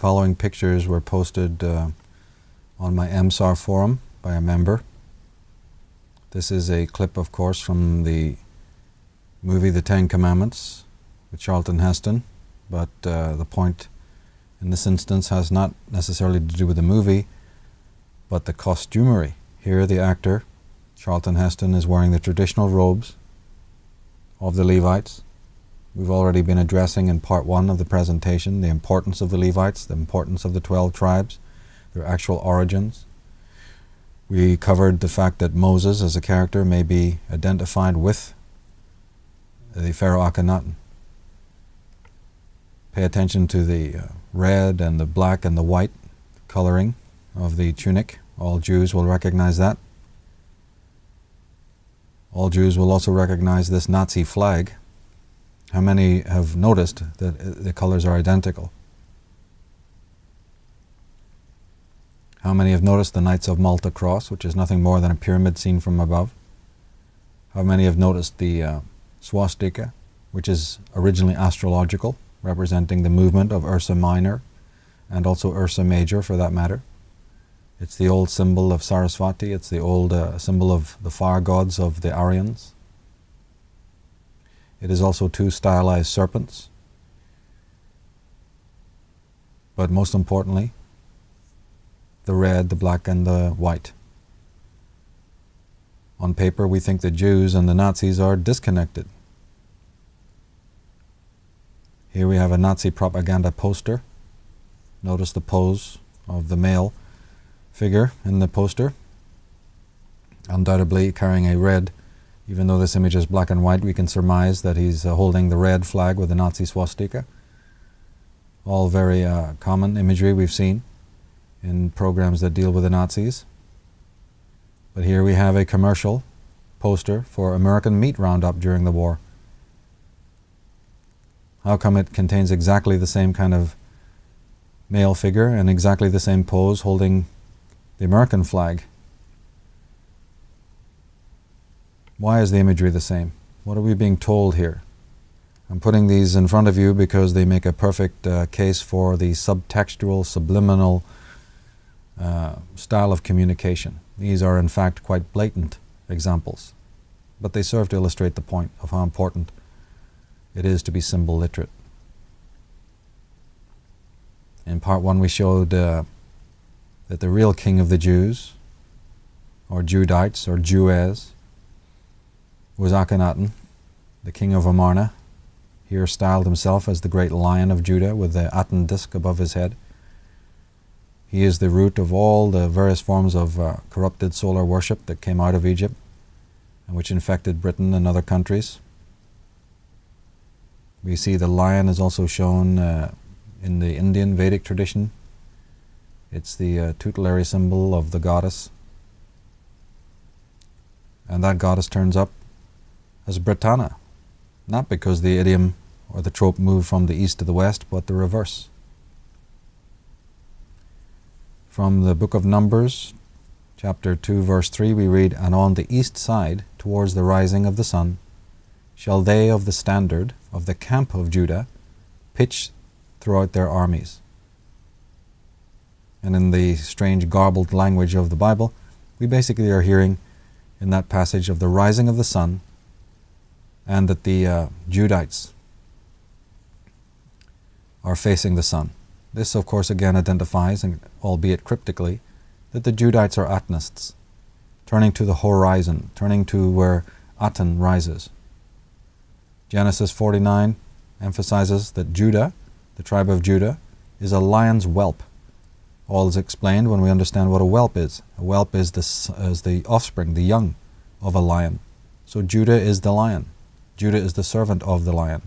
following pictures were posted on my MSAR forum by a member. This is a clip, of course, from the movie The Ten Commandments with Charlton Heston, but the point in this instance has not necessarily to do with the movie, but the costumery. Here the actor, Charlton Heston, is wearing the traditional robes of the Levites. We've already been addressing in part 1 of the presentation the importance of the Levites, the importance of the 12 tribes, their actual origins. We covered the fact that Moses as a character may be identified with the Pharaoh Akhenaten. Pay attention to the red and the black and the white coloring of the tunic. All Jews will recognize that. All Jews will also recognize this Nazi flag. How many have noticed that the colors are identical? How many have noticed the Knights of Malta cross, which is nothing more than a pyramid seen from above? How many have noticed the swastika, which is originally astrological, representing the movement of Ursa Minor and also Ursa Major for that matter? It's the old symbol of Saraswati. It's the old symbol of the fire gods of the Aryans. It is also 2 stylized serpents. But most importantly, the red, the black, and the white. On paper, we think the Jews and the Nazis are disconnected. Here we have a Nazi propaganda poster. Notice the pose of the male figure in the poster, undoubtedly carrying a red. Even though this image is black and white, we can surmise that he's holding the red flag with the Nazi swastika. All very common imagery we've seen in programs that deal with the Nazis. But here we have a commercial poster for American Meat Roundup during the war. How come it contains exactly the same kind of male figure and exactly the same pose holding the American flag? Why is the imagery the same? What are we being told here? I'm putting these in front of you because they make a perfect case for the subtextual, subliminal style of communication. These are in fact quite blatant examples, but they serve to illustrate the point of how important it is to be symbol literate. In part 1 we showed that the real king of the Jews, or Judites, or Jewess, was Akhenaten, the king of Amarna, here styled himself as the great lion of Judah with the Aten disc above his head. He is the root of all the various forms of corrupted solar worship that came out of Egypt and which infected Britain and other countries. We see the lion is also shown in the Indian Vedic tradition. It's the tutelary symbol of the goddess. And that goddess turns up as Britannia, not because the idiom or the trope moved from the east to the west, but the reverse. From the book of Numbers, chapter 2, verse 3, we read, "And on the east side, towards the rising of the sun, shall they of the standard of the camp of Judah pitch throughout their armies." And in the strange garbled language of the Bible, we basically are hearing in that passage of the rising of the sun, and that the Judites are facing the sun. This, of course, again identifies, and albeit cryptically, that the Judites are Atenists, turning to the horizon, turning to where Aten rises. Genesis 49 emphasizes that Judah, the tribe of Judah, is a lion's whelp. All is explained when we understand what a whelp is. A whelp is the offspring, the young of a lion. So Judah is the lion. Judah is the servant of the lion.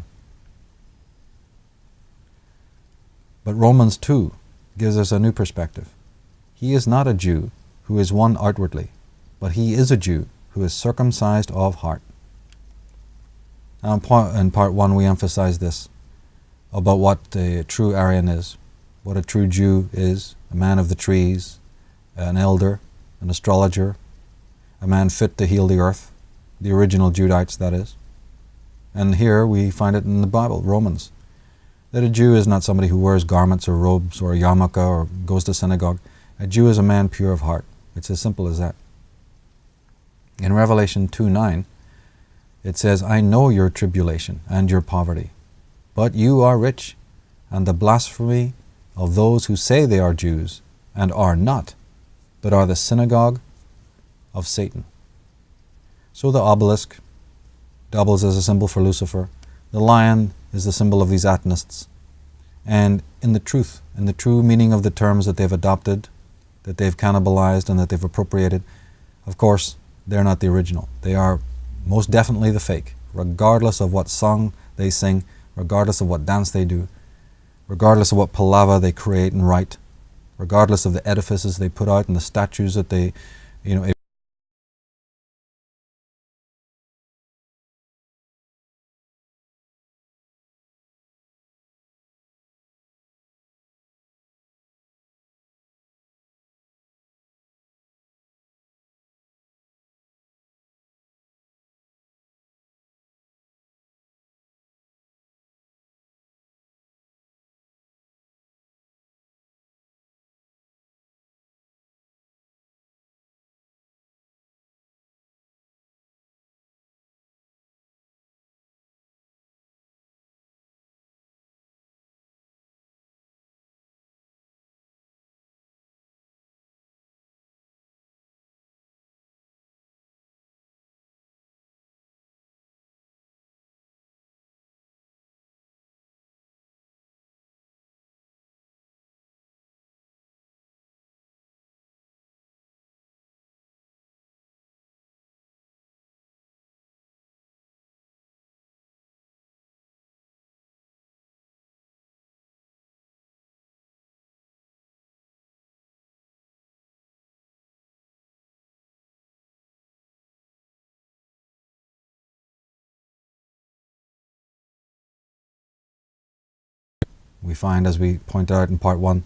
But Romans 2 gives us a new perspective. He is not a Jew who is one outwardly, but he is a Jew who is circumcised of heart. Now in part 1 we emphasize this, about what a true Aryan is, what a true Jew is, a man of the trees, an elder, an astrologer, a man fit to heal the earth, the original Judites, that is. And here we find it in the Bible, Romans. that a Jew is not somebody who wears garments or robes or a yarmulke or goes to synagogue. A Jew is a man pure of heart. It's as simple as that. In Revelation 2:9, it says, I know your tribulation and your poverty, but you are rich, and the blasphemy of those who say they are Jews and are not, but are the synagogue of Satan. So the obelisk doubles as a symbol for Lucifer. The lion is the symbol of these Atonists. And in the true meaning of the terms that they've adopted, that they've cannibalized and that they've appropriated, of course, they're not the original. They are most definitely the fake, regardless of what song they sing, regardless of what dance they do, regardless of what palava they create and write, regardless of the edifices they put out and the statues that they, we find, as we pointed out in part 1,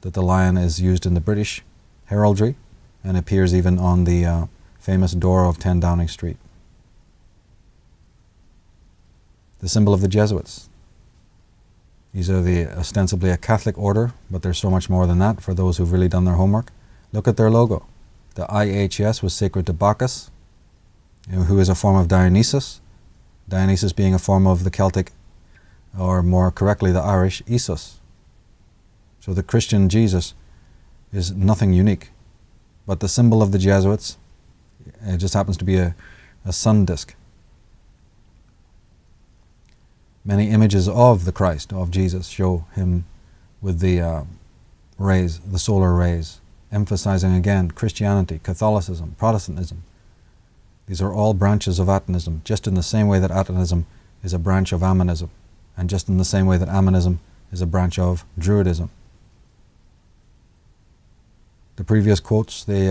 that the lion is used in the British heraldry and appears even on the famous door of 10 Downing Street. The symbol of the Jesuits. These are ostensibly a Catholic order, but there's so much more than that for those who've really done their homework. Look at their logo. The IHS was sacred to Bacchus, who is a form of Dionysus. Dionysus being a form of the Celtic, or more correctly the Irish, Isus. So the Christian Jesus is nothing unique. But the symbol of the Jesuits, it just happens to be a sun disk. Many images of the Christ, of Jesus, show him with the rays, the solar rays, emphasizing again Christianity, Catholicism, Protestantism. These are all branches of Atonism, just in the same way that Atonism is a branch of Ammonism, and just in the same way that Ammonism is a branch of Druidism. The previous quotes, they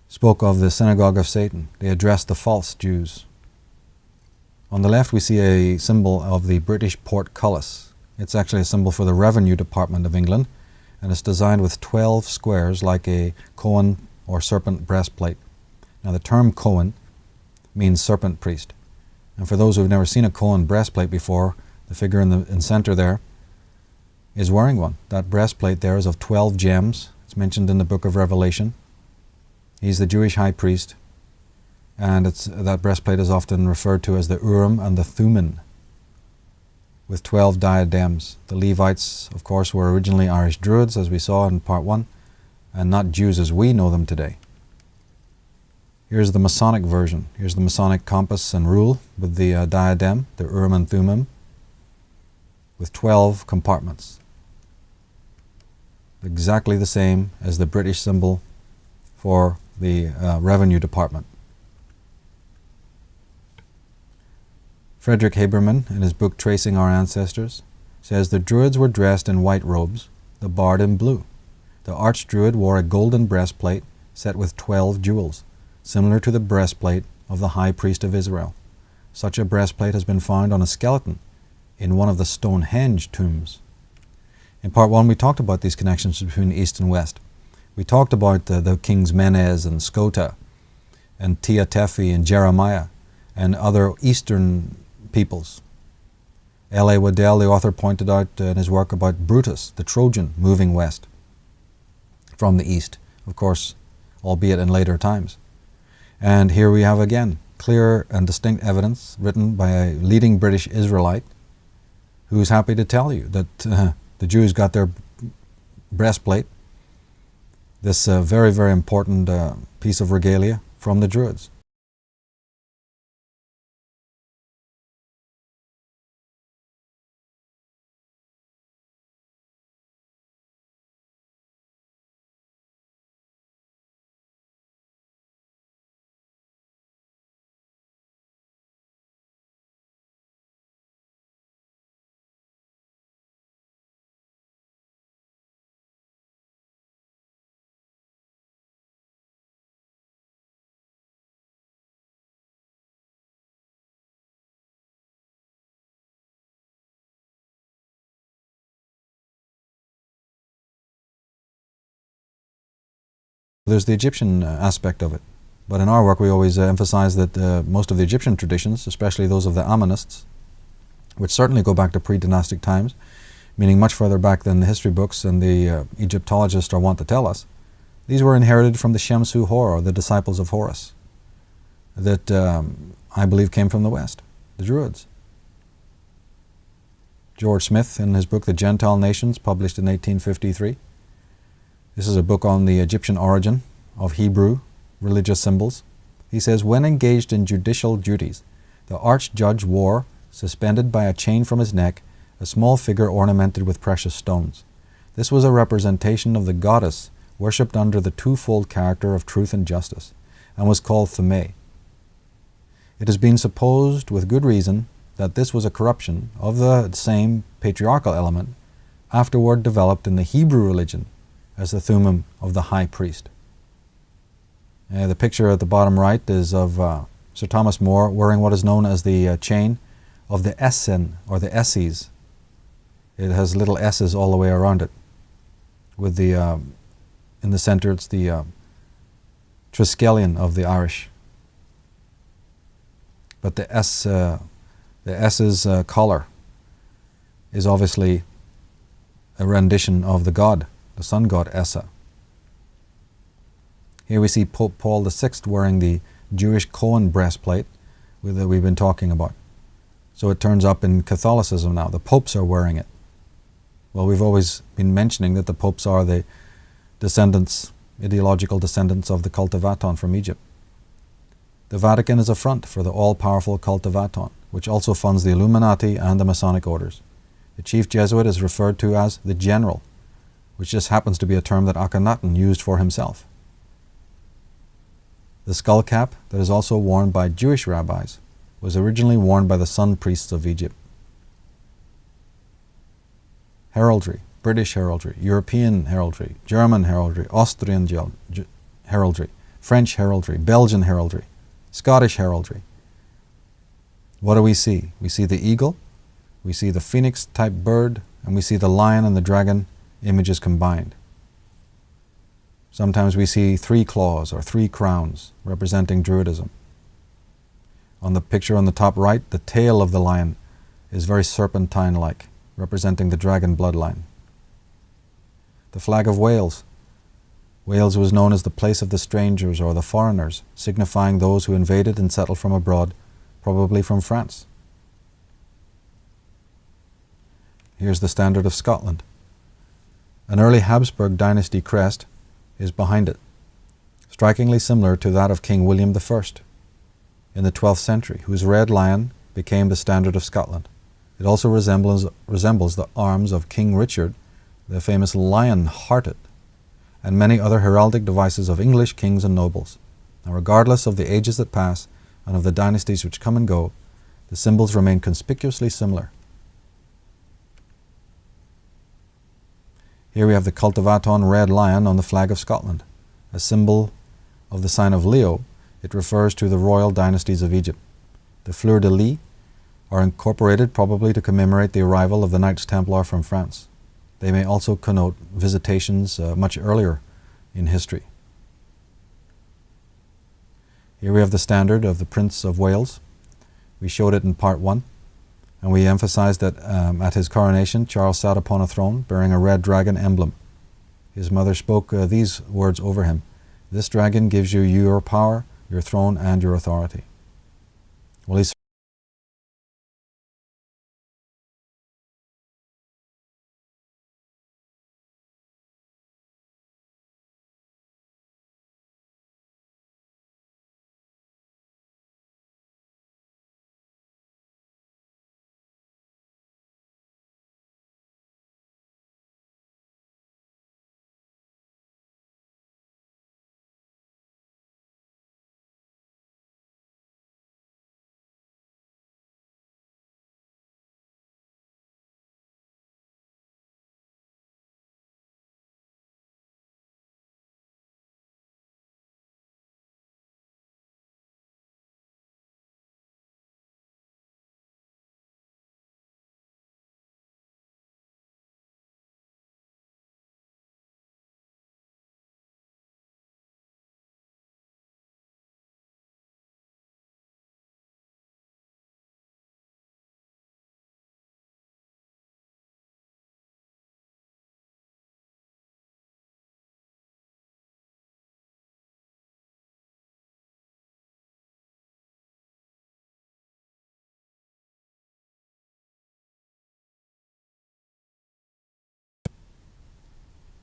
spoke of the synagogue of Satan. They addressed the false Jews. On the left we see a symbol of the British portcullis. It's actually a symbol for the Revenue Department of England, and it's designed with 12 squares like a Cohen or serpent breastplate. Now the term Cohen means serpent priest. And for those who have never seen a Cohen breastplate before, the figure in the center there is wearing one. That breastplate there is of 12 gems. It's mentioned in the book of Revelation. He's the Jewish high priest, and that breastplate is often referred to as the Urim and the Thummim, with 12 diadems. The Levites, of course, were originally Irish Druids, as we saw in part 1, and not Jews as we know them today. Here's the Masonic version. Here's the Masonic compass and rule with the diadem, the Urim and Thummim, with 12 compartments. Exactly the same as the British symbol for the Revenue Department. Frederick Haberman, in his book Tracing Our Ancestors, says the Druids were dressed in white robes, the bard in blue. The Archdruid wore a golden breastplate set with 12 jewels, similar to the breastplate of the High Priest of Israel. Such a breastplate has been found on a skeleton in one of the Stonehenge tombs. In part 1 we talked about these connections between East and West. We talked about the kings Menez and Skota and Tia Tefi and Jeremiah and other Eastern peoples L.A. Waddell, the author, pointed out in his work about Brutus, the Trojan, moving west from the east, of course, albeit in later times. And here we have again clear and distinct evidence written by a leading British Israelite who is happy to tell you that the Jews got their breastplate, this very, very important piece of regalia, from the Druids. There's the Egyptian aspect of it. But in our work we always emphasize that most of the Egyptian traditions, especially those of the Ammonists, which certainly go back to pre-dynastic times, meaning much further back than the history books and the Egyptologists are wont to tell us, these were inherited from the Shemsu Hor, or the disciples of Horus, that I believe came from the West, the Druids. George Smith, in his book The Gentile Nations, published in 1853, this is a book on the Egyptian origin of Hebrew religious symbols. He says, when engaged in judicial duties, the archjudge wore, suspended by a chain from his neck, a small figure ornamented with precious stones. This was a representation of the goddess worshipped under the twofold character of truth and justice, and was called Thumé. It has been supposed, with good reason, that this was a corruption of the same patriarchal element afterward developed in the Hebrew religion as the Thummim of the high priest. The picture at the bottom right is of Sir Thomas More wearing what is known as the chain of the Essen, or the Esses. It has little S's all the way around it. With the in the center, it's the Triskelion of the Irish. But the S's collar is obviously a rendition of the god, the sun god Essa. Here we see Pope Paul VI wearing the Jewish Cohen breastplate that we've been talking about. So it turns up in Catholicism now. The popes are wearing it. Well, we've always been mentioning that the popes are the descendants, ideological descendants of the cult of Aton from Egypt. The Vatican is a front for the all-powerful cult of Aton, which also funds the Illuminati and the Masonic orders. The chief Jesuit is referred to as the General, which just happens to be a term that Akhenaten used for himself. The skull cap, that is also worn by Jewish rabbis, was originally worn by the sun priests of Egypt. Heraldry, British heraldry, European heraldry, German heraldry, Austrian heraldry, French heraldry, Belgian heraldry, Scottish heraldry. What do we see? We see the eagle, we see the phoenix-type bird, and we see the lion and the dragon images combined. Sometimes we see 3 claws or 3 crowns representing Druidism. On the picture on the top right, the tail of the lion is very serpentine-like, representing the dragon bloodline. The flag of Wales. Wales was known as the place of the strangers or the foreigners, signifying those who invaded and settled from abroad, probably from France. Here's the standard of Scotland. An early Habsburg dynasty crest is behind it, strikingly similar to that of King William I in the 12th century, whose red lion became the standard of Scotland. It also resembles the arms of King Richard, the famous lion-hearted, and many other heraldic devices of English kings and nobles. Now, regardless of the ages that pass and of the dynasties which come and go, the symbols remain conspicuously similar. Here we have the cult of Aton red lion on the flag of Scotland. A symbol of the sign of Leo, it refers to the royal dynasties of Egypt. The fleurs-de-lis are incorporated probably to commemorate the arrival of the Knights Templar from France. They may also connote visitations much earlier in history. Here we have the standard of the Prince of Wales. We showed it in part 1. And we emphasize that at his coronation, Charles sat upon a throne bearing a red dragon emblem. His mother spoke these words over him: "This dragon gives you your power, your throne, and your authority." Well, he's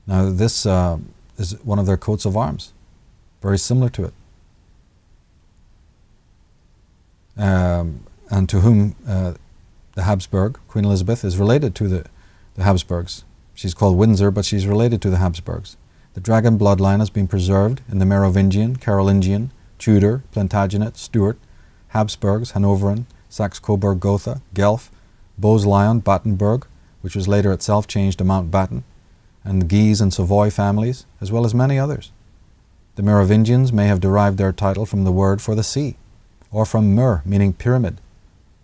now this is one of their coats of arms, very similar to it. And to whom the Habsburg, Queen Elizabeth, is related to the Habsburgs. She's called Windsor, but she's related to the Habsburgs. The dragon bloodline has been preserved in the Merovingian, Carolingian, Tudor, Plantagenet, Stuart, Habsburgs, Hanoverian, Saxe-Coburg Gotha, Guelph, Bose-Lyon, Battenberg, which was later itself changed to Mountbatten, and the Guise and Savoy families, as well as many others. The Merovingians may have derived their title from the word for the sea, or from Mer, meaning pyramid,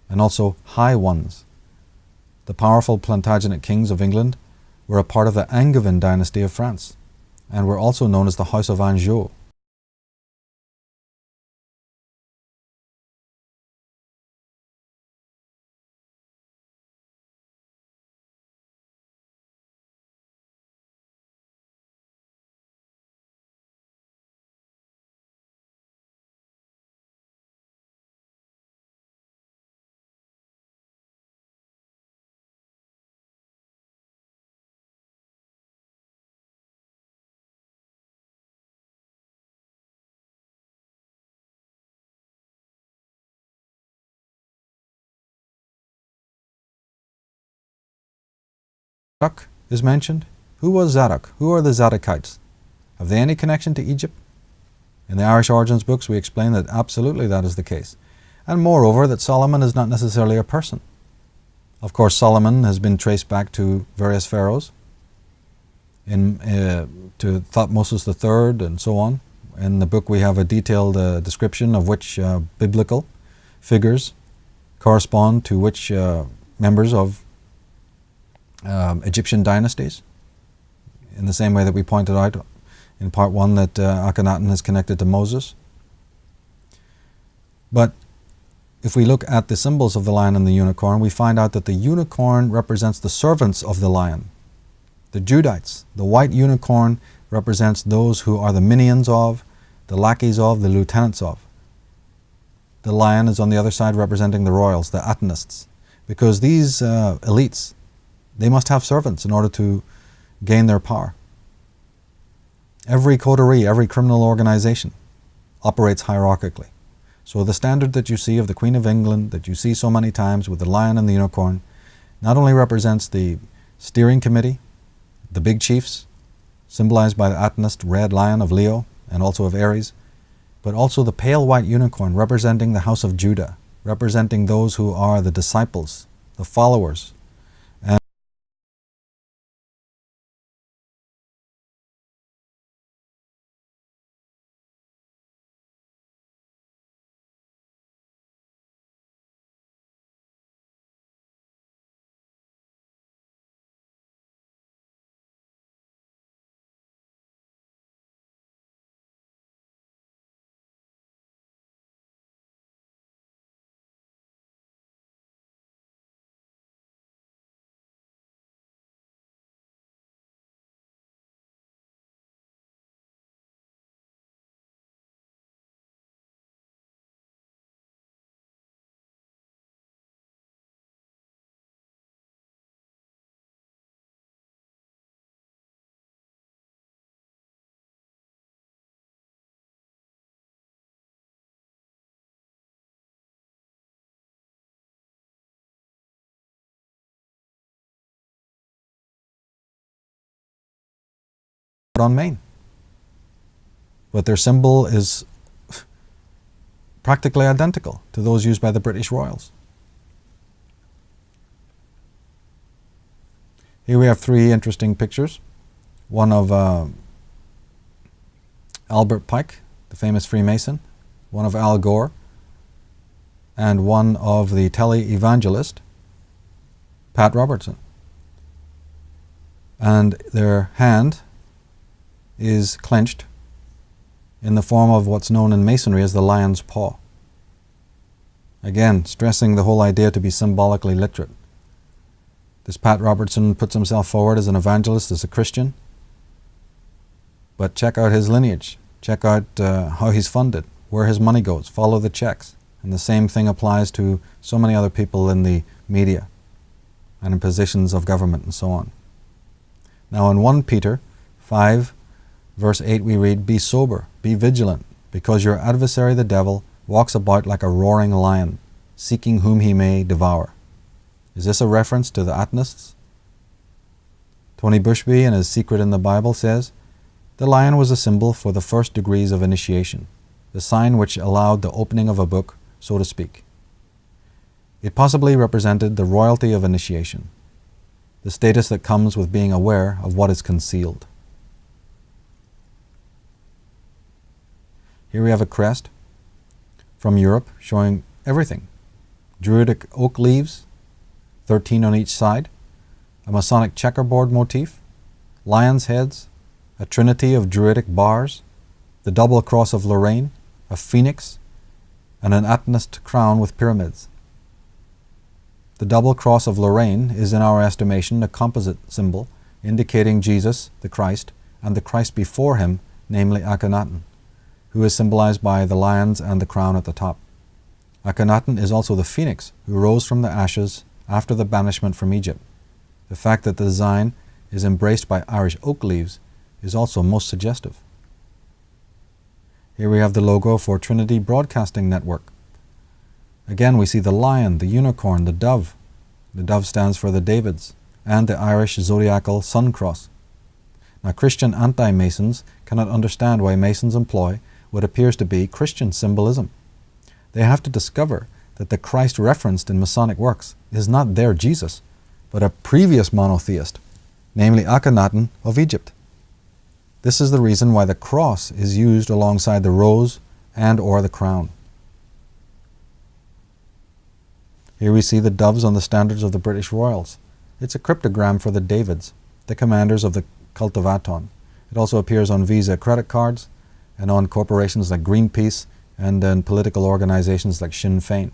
and also high ones. The powerful Plantagenet kings of England were a part of the Angevin dynasty of France, and were also known as the House of Anjou. Zadok is mentioned. Who was Zadok? Who are the Zadokites? Have they any connection to Egypt? In the Irish Origins books we explain that absolutely that is the case. And moreover, that Solomon is not necessarily a person. Of course, Solomon has been traced back to various pharaohs, to Thutmose III and so on. In the book we have a detailed description of which biblical figures correspond to which members of Egyptian dynasties, in the same way that we pointed out in part 1 that Akhenaten is connected to Moses. But if we look at the symbols of the lion and the unicorn, we find out that the unicorn represents the servants of the lion, the Judites. The white unicorn represents those who are the minions of, the lackeys of, the lieutenants of. The lion is on the other side representing the royals, the Atenists, because these elites, they must have servants in order to gain their power. Every coterie, every criminal organization operates hierarchically. So the standard that you see of the Queen of England, that you see so many times with the lion and the unicorn, not only represents the steering committee, the big chiefs, symbolized by the Atenist red lion of Leo and also of Aries, but also the pale white unicorn representing the house of Judah, representing those who are the disciples, the followers, on Maine. But their symbol is practically identical to those used by the British Royals. Here we have three interesting pictures. One of Albert Pike, the famous Freemason, one of Al Gore, and one of the tele-evangelist, Pat Robertson. And their hand is clenched in the form of what's known in Masonry as the lion's paw. Again, stressing the whole idea to be symbolically literate. This Pat Robertson puts himself forward as an evangelist, as a Christian. But check out his lineage. Check out how he's funded, where his money goes. Follow the checks. And the same thing applies to so many other people in the media and in positions of government and so on. Now in 1 Peter 5, verse 8 we read, "Be sober, be vigilant, because your adversary the devil walks about like a roaring lion, seeking whom he may devour." Is this a reference to the Atonists? Tony Bushby, in his Secret in the Bible, says, "The lion was a symbol for the first degrees of initiation, the sign which allowed the opening of a book, so to speak. It possibly represented the royalty of initiation, the status that comes with being aware of what is concealed." Here we have a crest from Europe showing everything. Druidic oak leaves, 13 on each side, a Masonic checkerboard motif, lion's heads, a trinity of Druidic bars, the double cross of Lorraine, a phoenix, and an Atonist crown with pyramids. The double cross of Lorraine is, in our estimation, a composite symbol indicating Jesus, the Christ, and the Christ before him, namely Akhenaten, who is symbolized by the lions and the crown at the top. Akhenaten is also the phoenix who rose from the ashes after the banishment from Egypt. The fact that the design is embraced by Irish oak leaves is also most suggestive. Here we have the logo for Trinity Broadcasting Network. Again, we see the lion, the unicorn, the dove. The dove stands for the Davids, and the Irish zodiacal sun cross. Now, Christian anti-Masons cannot understand why Masons employ what appears to be Christian symbolism. They have to discover that the Christ referenced in Masonic works is not their Jesus, but a previous monotheist, namely Akhenaten of Egypt. This is the reason why the cross is used alongside the rose and or the crown. Here we see the doves on the standards of the British Royals. It's a cryptogram for the Davids, the commanders of the cult of Aton. It also appears on Visa credit cards and on corporations like Greenpeace and in political organizations like Sinn Féin.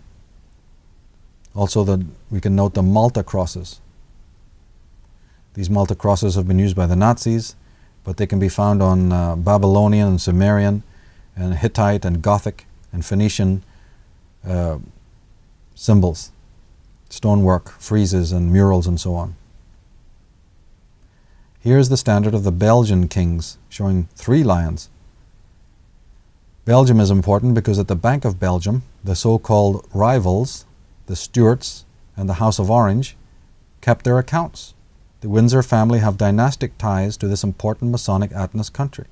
Also, we can note the Malta crosses. These Malta crosses have been used by the Nazis, but they can be found on Babylonian and Sumerian and Hittite and Gothic and Phoenician symbols, stonework, friezes and murals and so on. Here's the standard of the Belgian kings, showing 3 lions. Belgium is important because at the Bank of Belgium, the so-called rivals, the Stuarts and the House of Orange, kept their accounts. The Windsor family have dynastic ties to this important Masonic Atonist country.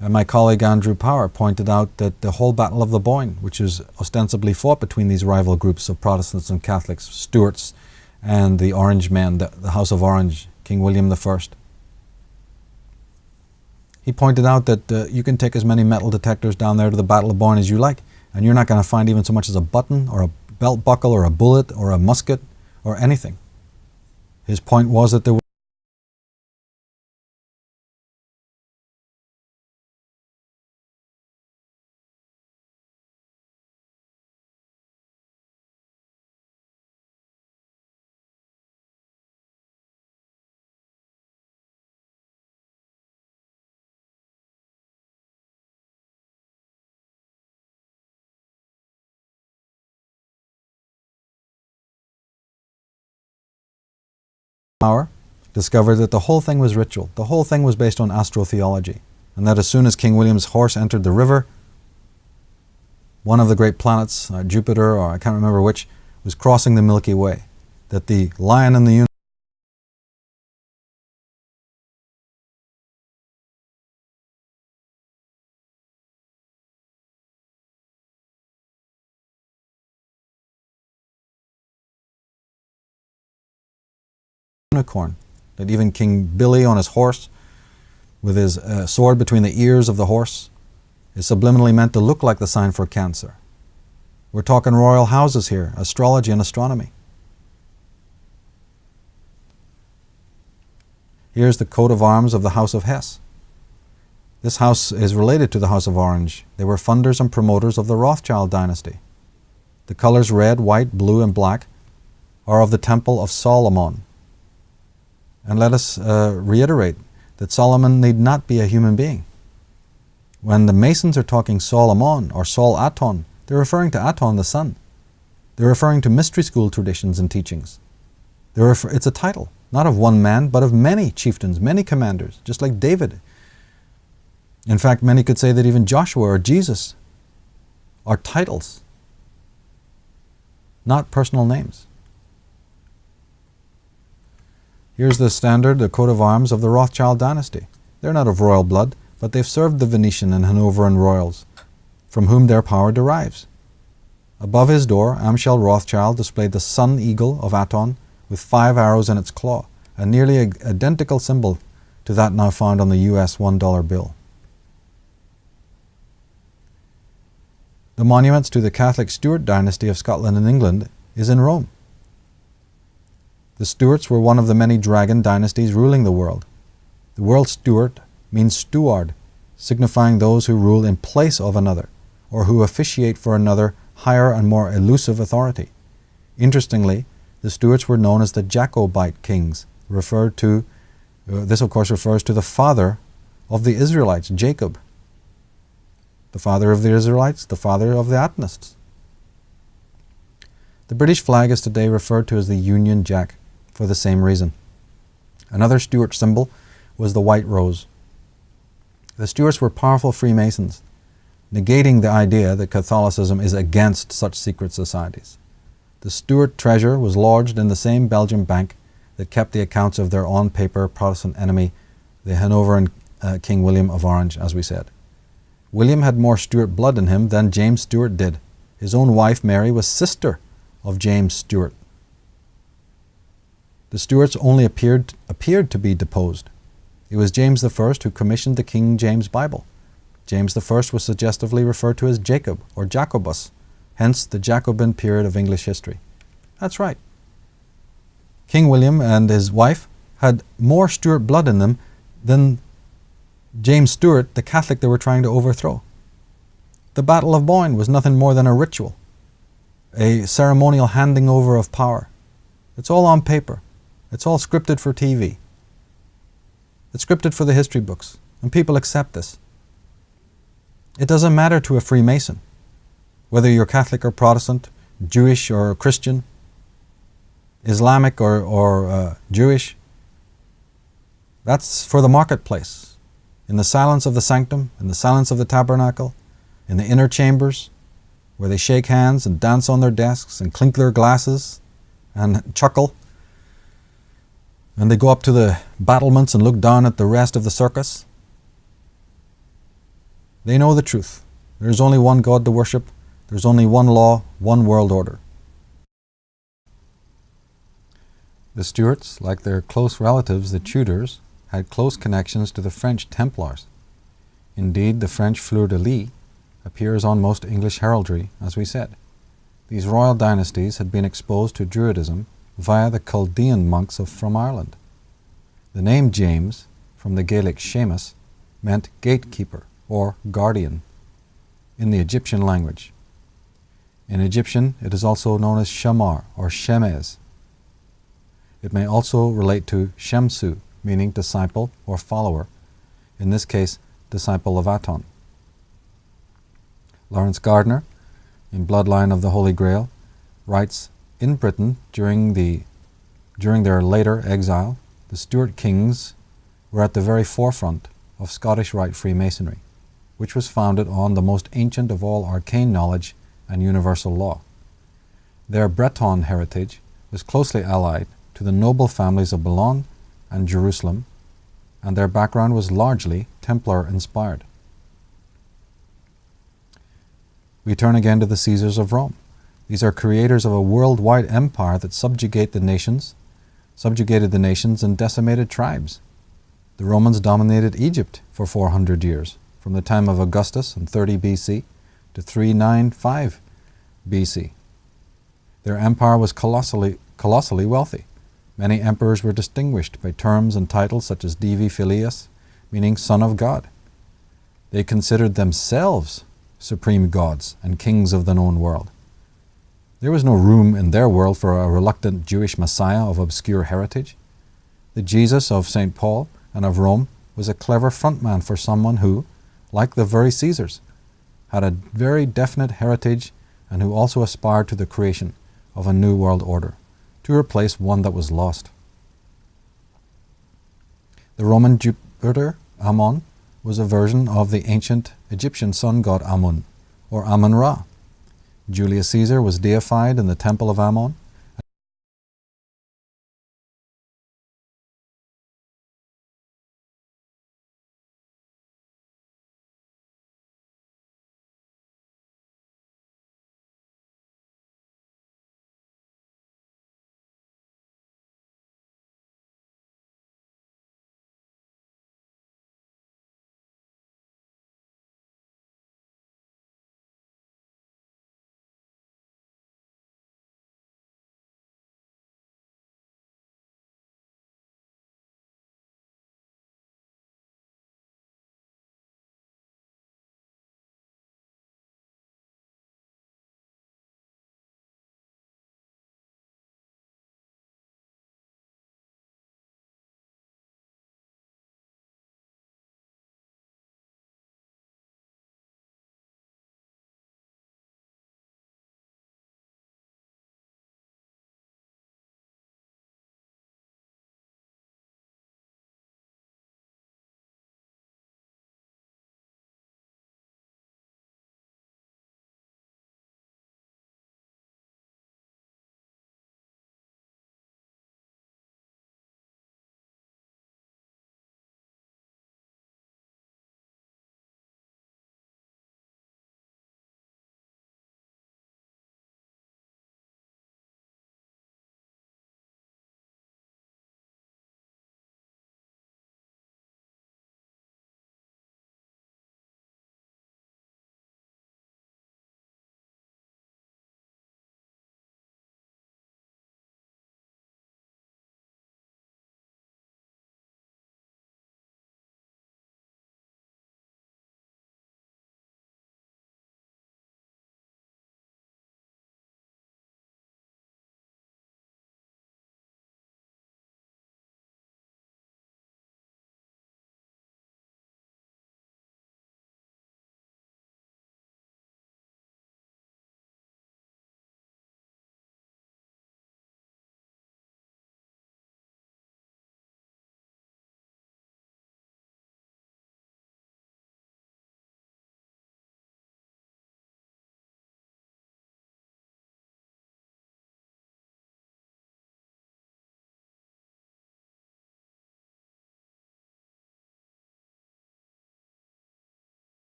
My colleague Andrew Power pointed out that the whole Battle of the Boyne, which was ostensibly fought between these rival groups of Protestants and Catholics, Stuarts and the Orange men, the House of Orange, King William I. He pointed out that you can take as many metal detectors down there to the Battle of Boyne as you like, and you're not going to find even so much as a button or a belt buckle or a bullet or a musket or anything. His point was that there was Power discovered that the whole thing was ritual. The whole thing was based on astrotheology, and that as soon as King William's horse entered the river, one of the great planets, Jupiter, or I can't remember which, was crossing the Milky Way. That the lion and the unicorn unicorn, that even King Billy on his horse, with his sword between the ears of the horse, is subliminally meant to look like the sign for Cancer. We're talking royal houses here, astrology and astronomy. Here's the coat of arms of the House of Hesse. This house is related to the House of Orange. They were funders and promoters of the Rothschild dynasty. The colors red, white, blue, and black are of the Temple of Solomon. And let us reiterate that Solomon need not be a human being. When the Masons are talking Solomon or Sol Aton, they're referring to Aton the sun. They're referring to mystery school traditions and teachings. It's a title, not of one man, but of many chieftains, many commanders, just like David. In fact, many could say that even Joshua or Jesus are titles, not personal names. Here's the standard, the coat of arms of the Rothschild dynasty. They're not of royal blood, but they've served the Venetian and Hanoveran royals, from whom their power derives. Above his door, Amschel Rothschild displayed the sun eagle of Aton with 5 arrows in its claw, a nearly identical symbol to that now found on the US $1 bill. The monuments to the Catholic Stuart dynasty of Scotland and England is in Rome. The Stuarts were one of the many dragon dynasties ruling the world. The word Stuart means steward, signifying those who rule in place of another, or who officiate for another higher and more elusive authority. Interestingly, the Stuarts were known as the Jacobite kings, this of course refers to the father of the Israelites, Jacob. The father of the Israelites, the father of the Atonists. The British flag is today referred to as the Union Jack for the same reason. Another Stuart symbol was the white rose. The Stuarts were powerful Freemasons, negating the idea that Catholicism is against such secret societies. The Stuart treasure was lodged in the same Belgian bank that kept the accounts of their on-paper Protestant enemy, the Hanoveran King William of Orange, as we said. William had more Stuart blood in him than James Stuart did. His own wife, Mary, was sister of James Stuart. The Stuarts only appeared to be deposed. It was James I who commissioned the King James Bible. James I was suggestively referred to as Jacob or Jacobus, hence the Jacobin period of English history. That's right. King William and his wife had more Stuart blood in them than James Stuart, the Catholic they were trying to overthrow. The Battle of Boyne was nothing more than a ritual, a ceremonial handing over of power. It's all on paper. It's all scripted for TV. It's scripted for the history books, and people accept this. It doesn't matter to a Freemason, whether you're Catholic or Protestant, Jewish or Christian, Islamic or Jewish. That's for the marketplace. In the silence of the sanctum, in the silence of the tabernacle, in the inner chambers, where they shake hands and dance on their desks and clink their glasses and chuckle, and they go up to the battlements and look down at the rest of the circus. They know the truth. There's only one God to worship. There's only one law, one world order. The Stuarts, like their close relatives, the Tudors, had close connections to the French Templars. Indeed, the French fleur-de-lis appears on most English heraldry, as we said. These royal dynasties had been exposed to Druidism via the Chaldean monks from Ireland. The name James, from the Gaelic Seamus, meant gatekeeper or guardian in the Egyptian language. In Egyptian, it is also known as Shamar or Shemez. It may also relate to Shemsu, meaning disciple or follower, in this case, disciple of Aton. Lawrence Gardner, in Bloodline of the Holy Grail, writes, in Britain, during their later exile, the Stuart kings were at the very forefront of Scottish Rite Freemasonry, which was founded on the most ancient of all arcane knowledge and universal law. Their Breton heritage was closely allied to the noble families of Boulogne and Jerusalem, and their background was largely Templar-inspired. We turn again to the Caesars of Rome. These are creators of a worldwide empire that subjugate the nations, subjugated the nations and decimated tribes. The Romans dominated Egypt for 400 years, from the time of Augustus in 30 BC to 395 BC. Their empire was colossally wealthy. Many emperors were distinguished by terms and titles such as Divi Filius, meaning Son of God. They considered themselves supreme gods and kings of the known world. There was no room in their world for a reluctant Jewish Messiah of obscure heritage. The Jesus of St. Paul and of Rome was a clever frontman for someone who, like the very Caesars, had a very definite heritage and who also aspired to the creation of a new world order, to replace one that was lost. The Roman Jupiter, Ammon, was a version of the ancient Egyptian sun god Amun, or Amun-Ra. Julius Caesar was deified in the temple of Ammon.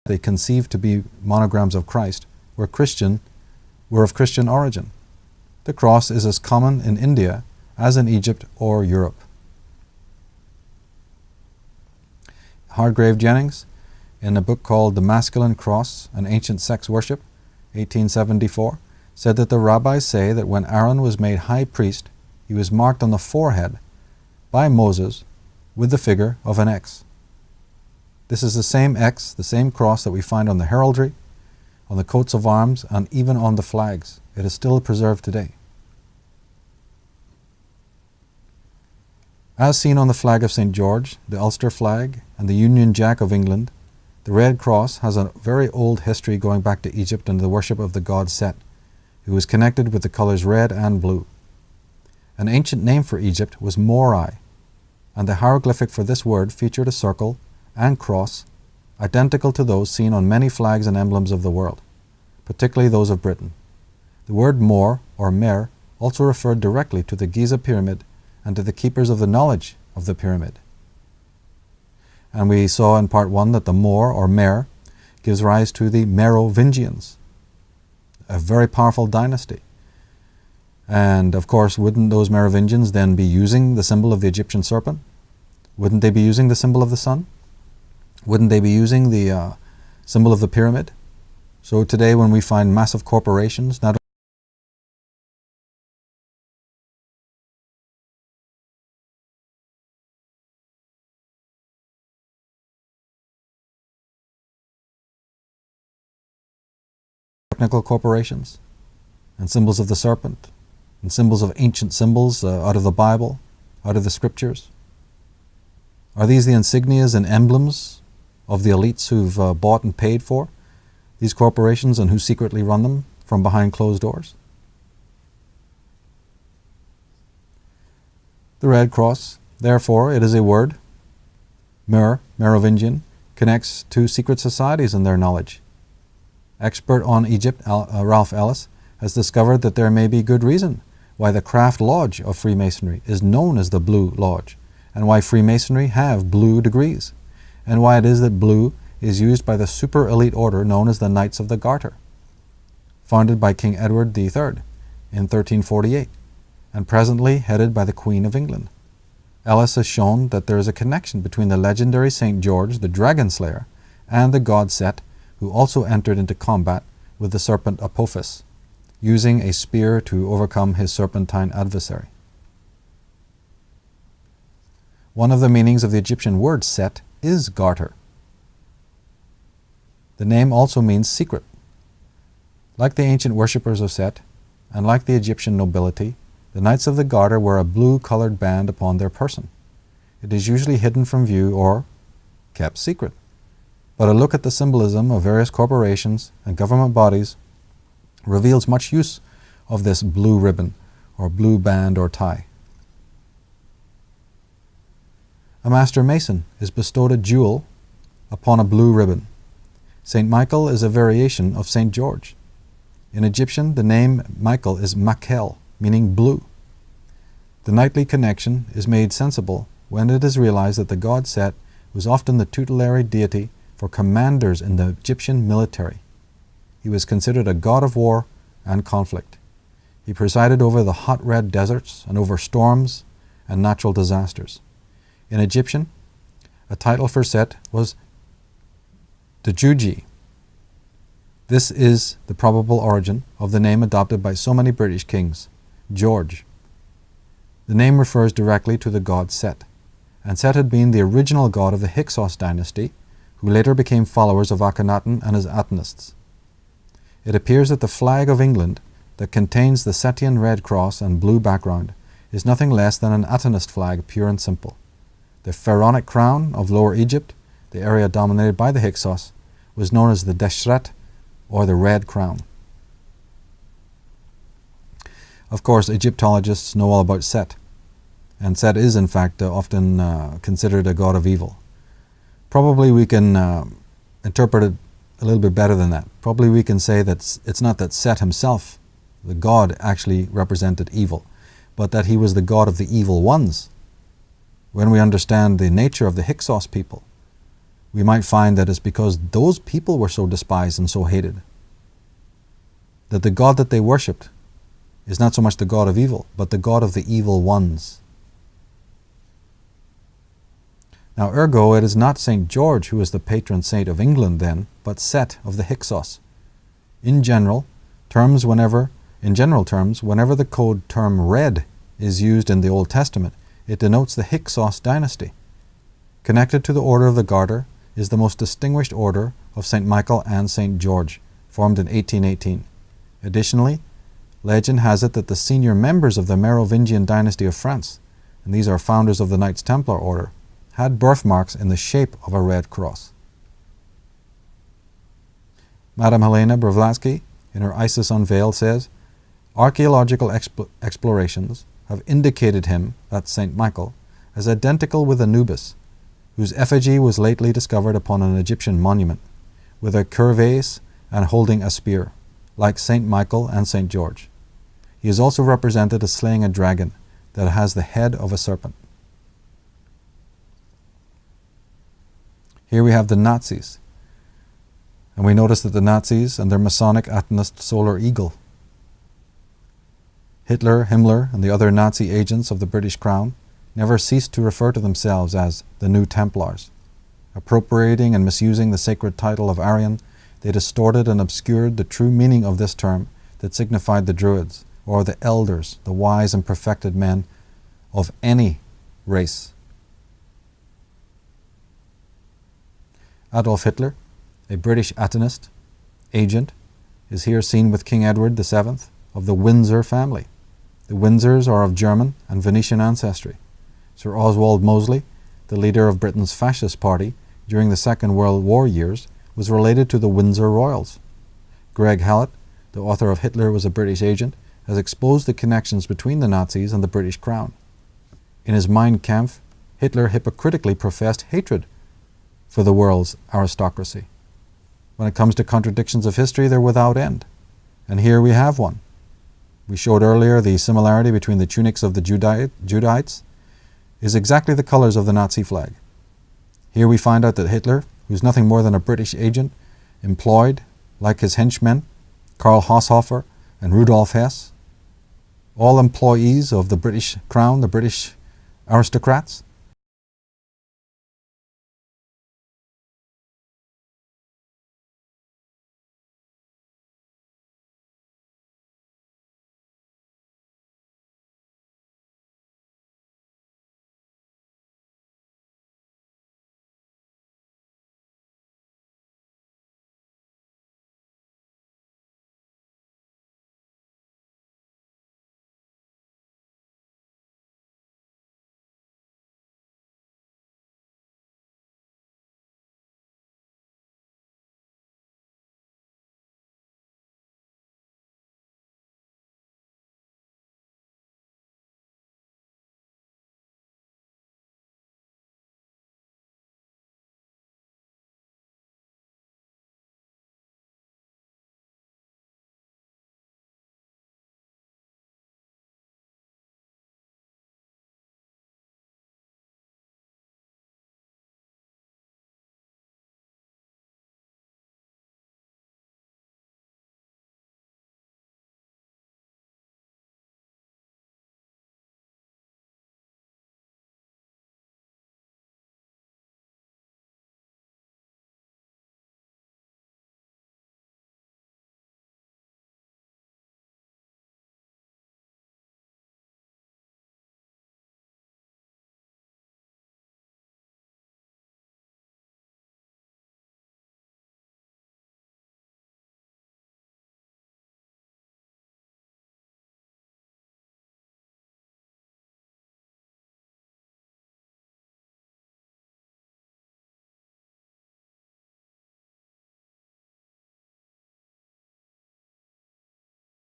They conceived to be monograms of Christ were of Christian origin. The cross is as common in India as in Egypt or Europe. Hargrave Jennings, in a book called The Masculine Cross and Ancient Sex Worship, 1874, said that the rabbis say that when Aaron was made high priest, he was marked on the forehead by Moses with the figure of an X. This is the same X, the same cross that we find on the heraldry, on the coats of arms, and even on the flags. It is still preserved today. As seen on the flag of St. George, the Ulster flag, and the Union Jack of England, the Red Cross has a very old history going back to Egypt and the worship of the god Set, who is connected with the colors red and blue. An ancient name for Egypt was Morai, and the hieroglyphic for this word featured a circle and cross identical to those seen on many flags and emblems of the world, particularly those of Britain. The word Mor, or Mer, also referred directly to the Giza pyramid and to the keepers of the knowledge of the pyramid. And we saw in part 1 that the Mor, or Mer, gives rise to the Merovingians, a very powerful dynasty. And of course, wouldn't those Merovingians then be using the symbol of the Egyptian serpent? Wouldn't they be using the symbol of the sun? Wouldn't they be using the symbol of the pyramid? So today when we find massive corporations, not technical corporations, and symbols of the serpent, and symbols of ancient symbols out of the Bible, out of the scriptures. Are these the insignias and emblems of the elites who've bought and paid for these corporations and who secretly run them from behind closed doors? The Red Cross, therefore, it is a word, Merovingian, connects to secret societies and their knowledge. Expert on Egypt, Ralph Ellis, has discovered that there may be good reason why the Craft Lodge of Freemasonry is known as the Blue Lodge, and why Freemasonry have blue degrees, and why it is that blue is used by the super elite order known as the Knights of the Garter, founded by King Edward III in 1348, and presently headed by the Queen of England. Ellis has shown that there is a connection between the legendary St. George, the Dragon Slayer, and the god Set, who also entered into combat with the serpent Apophis, using a spear to overcome his serpentine adversary. One of the meanings of the Egyptian word Set is garter. The name also means secret. Like the ancient worshippers of Set, and like the Egyptian nobility, the Knights of the Garter wear a blue-colored band upon their person. It is usually hidden from view or kept secret. But a look at the symbolism of various corporations and government bodies reveals much use of this blue ribbon or blue band or tie. A master mason is bestowed a jewel upon a blue ribbon. St. Michael is a variation of St. George. In Egyptian, the name Michael is Makel, meaning blue. The knightly connection is made sensible when it is realized that the god Set was often the tutelary deity for commanders in the Egyptian military. He was considered a god of war and conflict. He presided over the hot red deserts and over storms and natural disasters. In Egyptian, a title for Set was Djuji. This is the probable origin of the name adopted by so many British kings, George. The name refers directly to the god Set, and Set had been the original god of the Hyksos dynasty, who later became followers of Akhenaten and his Atenists. It appears that the flag of England that contains the Setian red cross and blue background is nothing less than an Atenist flag, pure and simple. The pharaonic crown of Lower Egypt, the area dominated by the Hyksos, was known as the Deshret, or the Red Crown. Of course, Egyptologists know all about Set, and Set is in fact often considered a god of evil. Probably we can interpret it a little bit better than that. Probably we can say that it's not that Set himself, the god, actually represented evil, but that he was the god of the evil ones. When we understand the nature of the Hyksos people, we might find that it's because those people were so despised and so hated, that the god that they worshipped is not so much the god of evil, but the god of the evil ones. Now, ergo, it is not St. George who is the patron saint of England then, but Set of the Hyksos. In general terms, whenever the code term red is used in the Old Testament, it denotes the Hyksos dynasty. Connected to the Order of the Garter is the most distinguished order of St. Michael and St. George, formed in 1818. Additionally, legend has it that the senior members of the Merovingian dynasty of France, and these are founders of the Knights Templar order, had birthmarks in the shape of a red cross. Madame Helena Blavatsky, in her Isis Unveiled, says, archaeological explorations have indicated him, that's St. Michael, as identical with Anubis, whose effigy was lately discovered upon an Egyptian monument, with a curvace and holding a spear, like St. Michael and St. George. He is also represented as slaying a dragon that has the head of a serpent. Here we have the Nazis, and we notice that the Nazis and their Masonic Atonist solar eagle. Hitler, Himmler, and the other Nazi agents of the British Crown never ceased to refer to themselves as the New Templars. Appropriating and misusing the sacred title of Aryan, they distorted and obscured the true meaning of this term that signified the Druids, or the elders, the wise and perfected men of any race. Adolf Hitler, a British Atonist agent, is here seen with King Edward VII of the Windsor family. The Windsors are of German and Venetian ancestry. Sir Oswald Mosley, the leader of Britain's fascist party during the Second World War years, was related to the Windsor royals. Greg Hallett, the author of Hitler Was a British Agent, has exposed the connections between the Nazis and the British Crown. In his Mein Kampf, Hitler hypocritically professed hatred for the world's aristocracy. When it comes to contradictions of history, they're without end. And here we have one. We showed earlier the similarity between the tunics of the Judahites is exactly the colors of the Nazi flag. Here we find out that Hitler, who's nothing more than a British agent, employed, like his henchmen, Karl Haushofer and Rudolf Hess, all employees of the British Crown, the British aristocrats.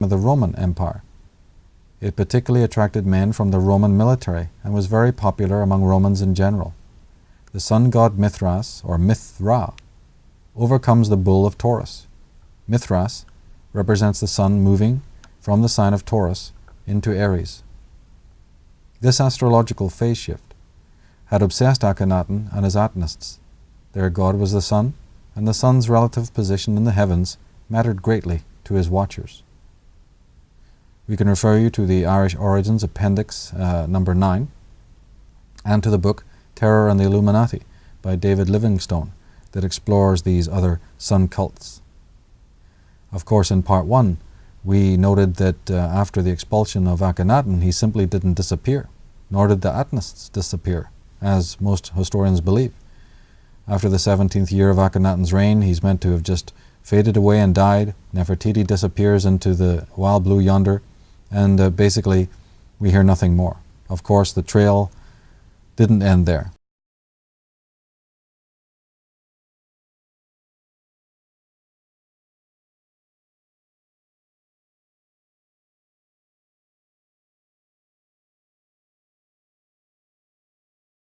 Of the Roman Empire. It particularly attracted men from the Roman military and was very popular among Romans in general. The sun god Mithras, or Mithra, overcomes the bull of Taurus. Mithras represents the sun moving from the sign of Taurus into Aries. This astrological phase shift had obsessed Akhenaten and his Atonists. Their god was the sun, and the sun's relative position in the heavens mattered greatly to his watchers. We can refer you to the Irish Origins Appendix number 9 and to the book Terror and the Illuminati by David Livingstone that explores these other sun cults. Of course, in part 1, we noted that after the expulsion of Akhenaten, he simply didn't disappear, nor did the Atonists disappear, as most historians believe. After the 17th year of Akhenaten's reign, he's meant to have just faded away and died. Nefertiti disappears into the wild blue yonder, and basically we hear nothing more. Of course, the trail didn't end there.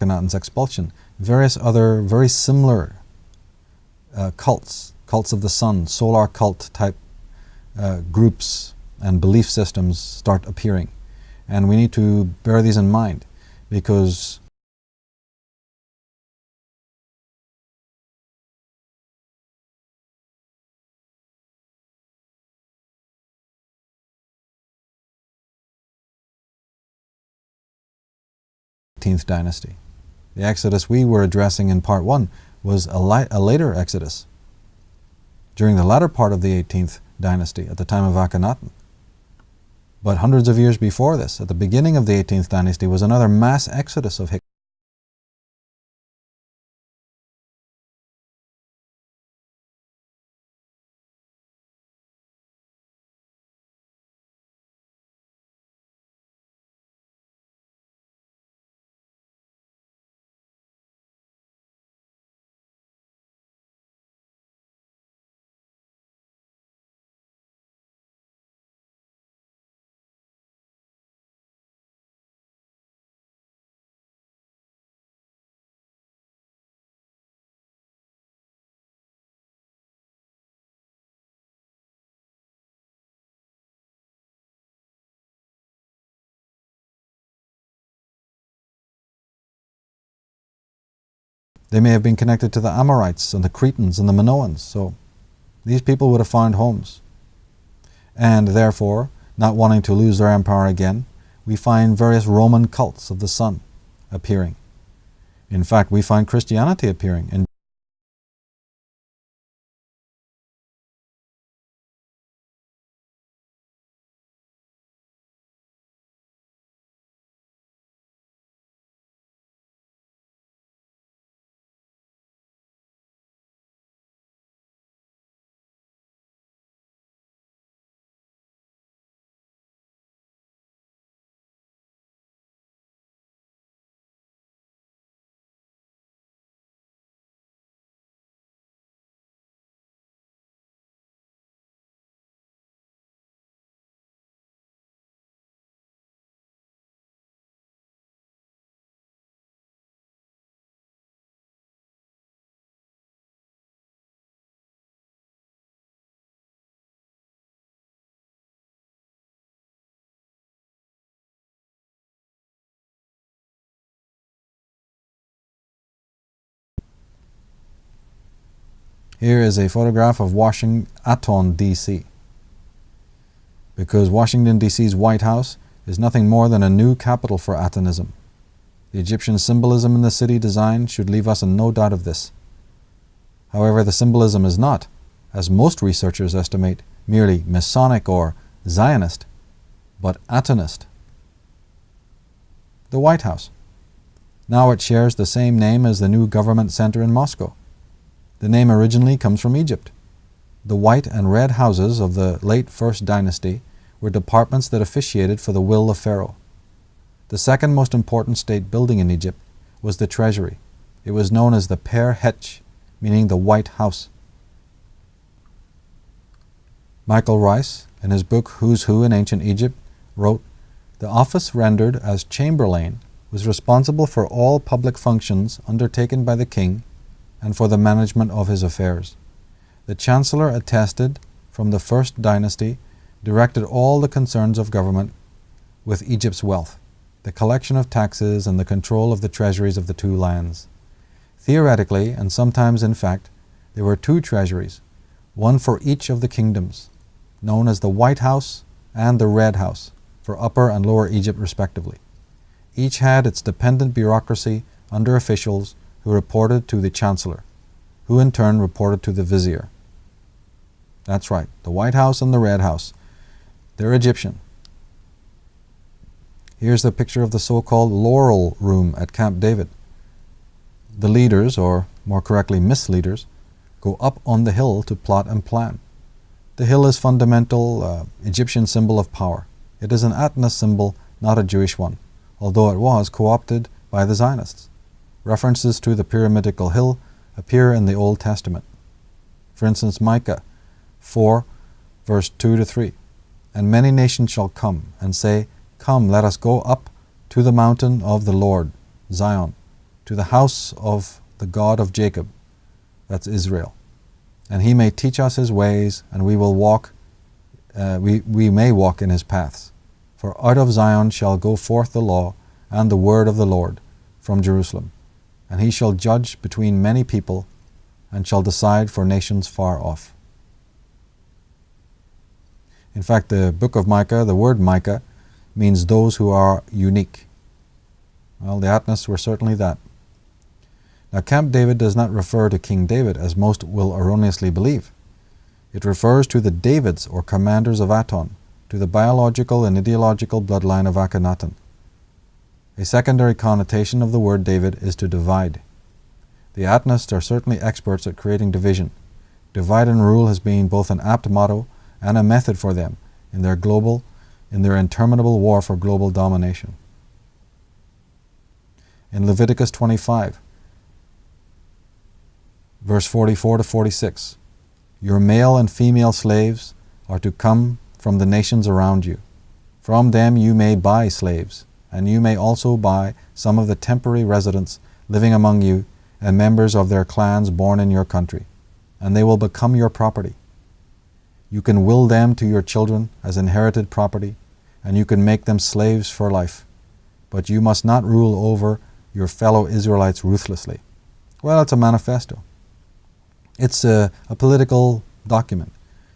Akhenaten's expulsion. Various other very similar cults of the sun, solar cult type groups and belief systems start appearing. And we need to bear these in mind, because the 18th dynasty. The Exodus we were addressing in part 1 was a later Exodus, during the latter part of the 18th dynasty, at the time of Akhenaten. But hundreds of years before this, at the beginning of the 18th dynasty, was another mass exodus of Hyksos. They may have been connected to the Amorites and the Cretans and the Minoans, so these people would have found homes. And therefore, not wanting to lose their empire again, we find various Roman cults of the sun appearing. In fact, we find Christianity appearing in Here is a photograph of Washington, D.C. Because Washington, D.C.'s White House is nothing more than a new capital for Atonism. The Egyptian symbolism in the city design should leave us in no doubt of this. However, the symbolism is not, as most researchers estimate, merely Masonic or Zionist, but Atonist. The White House. Now it shares the same name as the new government center in Moscow. The name originally comes from Egypt. The white and red houses of the late First Dynasty were departments that officiated for the will of Pharaoh. The second most important state building in Egypt was the treasury. It was known as the Per Hetch, meaning the White House. Michael Rice, in his book Who's Who in Ancient Egypt, wrote, "The office rendered as Chamberlain was responsible for all public functions undertaken by the king and for the management of his affairs. The chancellor attested from the First Dynasty directed all the concerns of government with Egypt's wealth, the collection of taxes and the control of the treasuries of the two lands. Theoretically, and sometimes in fact, there were two treasuries, one for each of the kingdoms, known as the White House and the Red House, for Upper and Lower Egypt respectively. Each had its dependent bureaucracy under officials who reported to the chancellor, who in turn reported to the vizier." That's right, the White House and the Red House. They're Egyptian. Here's the picture of the so-called Laurel Room at Camp David. The leaders, or more correctly misleaders, go up on the hill to plot and plan. The hill is fundamental Egyptian symbol of power. It is an Atonist symbol, not a Jewish one, although it was co-opted by the Zionists. References to the pyramidical hill appear in the Old Testament. For instance, Micah 4, verse 2-3. And many nations shall come and say, Come, let us go up to the mountain of the Lord, Zion, to the house of the God of Jacob, that's Israel. And he may teach us his ways, and we will walk, we may walk in his paths. For out of Zion shall go forth the law and the word of the Lord from Jerusalem. And he shall judge between many people, and shall decide for nations far off. In fact, the book of Micah, the word Micah, means those who are unique. Well, the Adventists were certainly that. Now, Camp David does not refer to King David, as most will erroneously believe. It refers to the Davids, or commanders of Aton, to the biological and ideological bloodline of Akhenaten. A secondary connotation of the word David is to divide. The Adventists are certainly experts at creating division. Divide and rule has been both an apt motto and a method for them in their interminable war for global domination. In Leviticus 25, verse 44-46, your male and female slaves are to come from the nations around you. From them you may buy slaves, and you may also buy some of the temporary residents living among you and members of their clans born in your country, and they will become your property. You can will them to your children as inherited property, and you can make them slaves for life, but you must not rule over your fellow Israelites ruthlessly. Well, it's a manifesto. It's a political document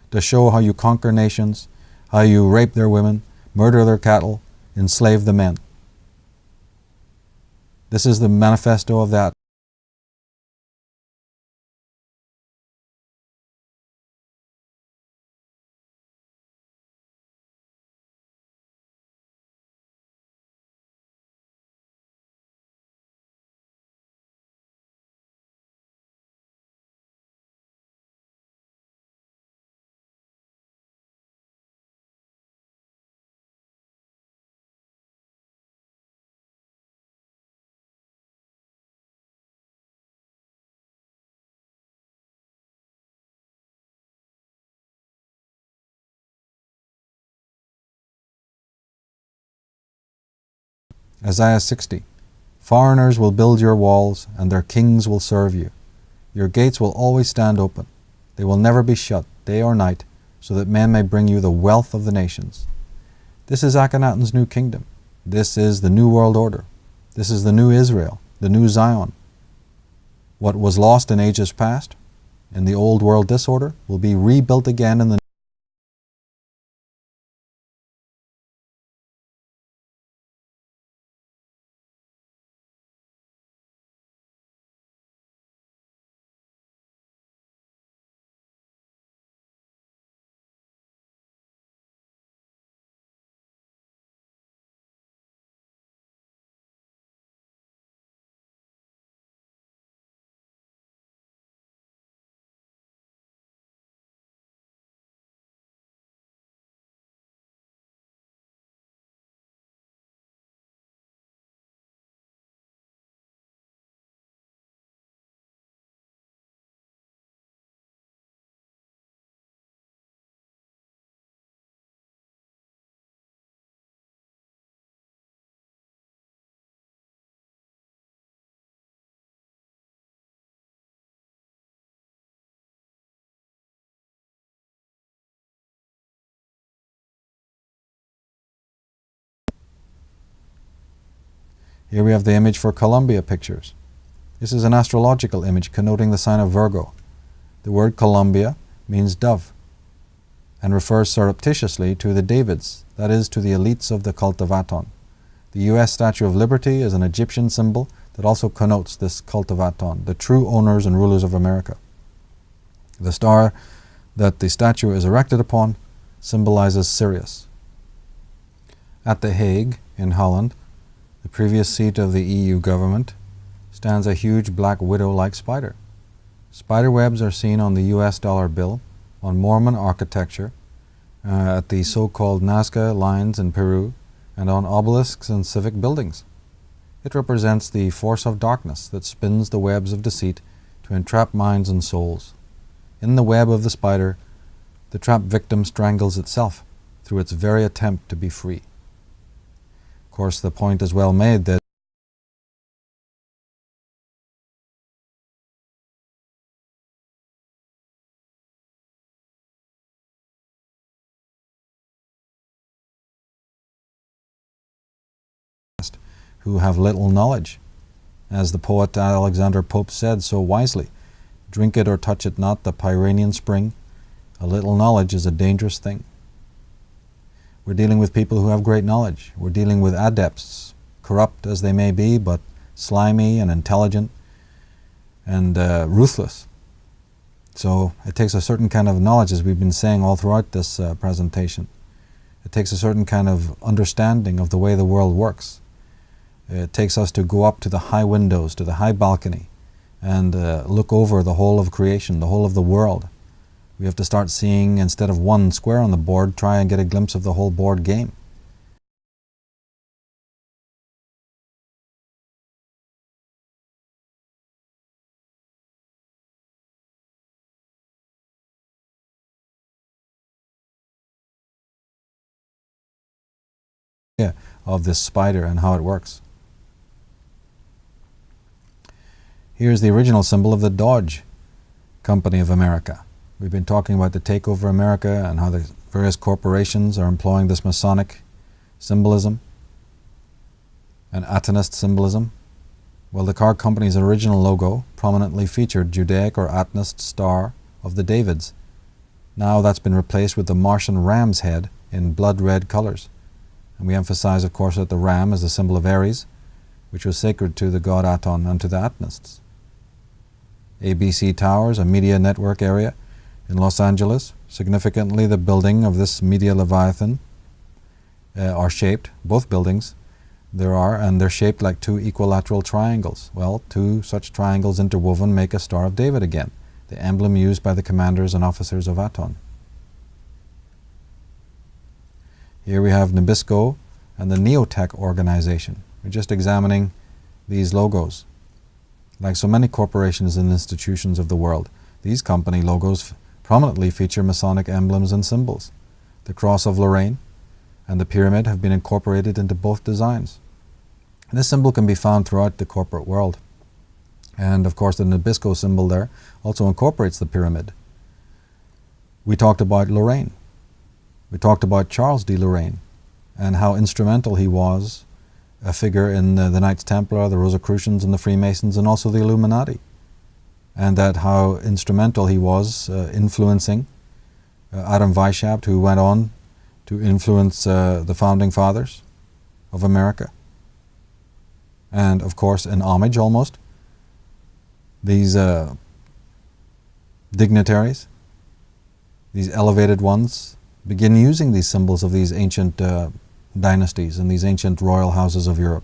to show how you conquer nations, how you rape their women, murder their cattle, enslave the men. This is the manifesto of that. Isaiah 60. Foreigners will build your walls, and their kings will serve you. Your gates will always stand open. They will never be shut, day or night, so that men may bring you the wealth of the nations. This is Akhenaten's new kingdom. This is the new world order. This is the new Israel, the new Zion. What was lost in ages past, in the old world disorder, will be rebuilt again in the Here we have the image for Columbia pictures. This is an astrological image connoting the sign of Virgo. The word Columbia means dove and refers surreptitiously to the Davids, that is, to the elites of the cult of Aton. The U.S. Statue of Liberty is an Egyptian symbol that also connotes this cult of Aton, the true owners and rulers of America. The star that the statue is erected upon symbolizes Sirius. At The Hague, in Holland, the previous seat of the EU government, stands a huge black widow-like spider. Spider webs are seen on the US dollar bill, on Mormon architecture, at the so-called Nazca lines in Peru, and on obelisks and civic buildings. It represents the force of darkness that spins the webs of deceit to entrap minds and souls. In the web of the spider, the trapped victim strangles itself through its very attempt to be free. Of course, the point is well made that who have little knowledge. As the poet Alexander Pope said so wisely, "Drink it or touch it not, the Pyrenean spring. A little knowledge is a dangerous thing." We're dealing with people who have great knowledge. We're dealing with adepts, corrupt as they may be, but slimy and intelligent and ruthless. So it takes a certain kind of knowledge, as we've been saying all throughout this presentation. It takes a certain kind of understanding of the way the world works. It takes us to go up to the high windows, to the high balcony, and look over the whole of creation, the whole of the world. We have to start seeing, instead of one square on the board, try and get a glimpse of the whole board game. Of this spider and how it works. Here's the original symbol of the Dodge Company of America. We've been talking about the takeover of America and how the various corporations are employing this Masonic symbolism and Atonist symbolism. Well, the car company's original logo prominently featured Judaic or Atonist star of the Davids. Now that's been replaced with the Martian ram's head in blood red colors. And we emphasize, of course, that the ram is the symbol of Aries, which was sacred to the god Aton and to the Atonists. ABC Towers, a media network area in Los Angeles, significantly the building of this media leviathan, are shaped, both buildings and they're shaped like two equilateral triangles. Well, two such triangles interwoven make a Star of David again, the emblem used by the commanders and officers of Aton. Here we have Nabisco and the Neotech organization. We're just examining these logos. Like so many corporations and institutions of the world, these company logos prominently feature Masonic emblems and symbols. The Cross of Lorraine and the pyramid have been incorporated into both designs. And this symbol can be found throughout the corporate world. And of course the Nabisco symbol there also incorporates the pyramid. We talked about Lorraine. We talked about Charles de Lorraine and how instrumental he was, a figure in the Knights Templar, the Rosicrucians and the Freemasons, and also the Illuminati. And that how instrumental he was influencing Adam Weishaupt, who went on to influence the founding fathers of America. And of course, in homage almost, these dignitaries, these elevated ones, begin using these symbols of these ancient dynasties and these ancient royal houses of Europe.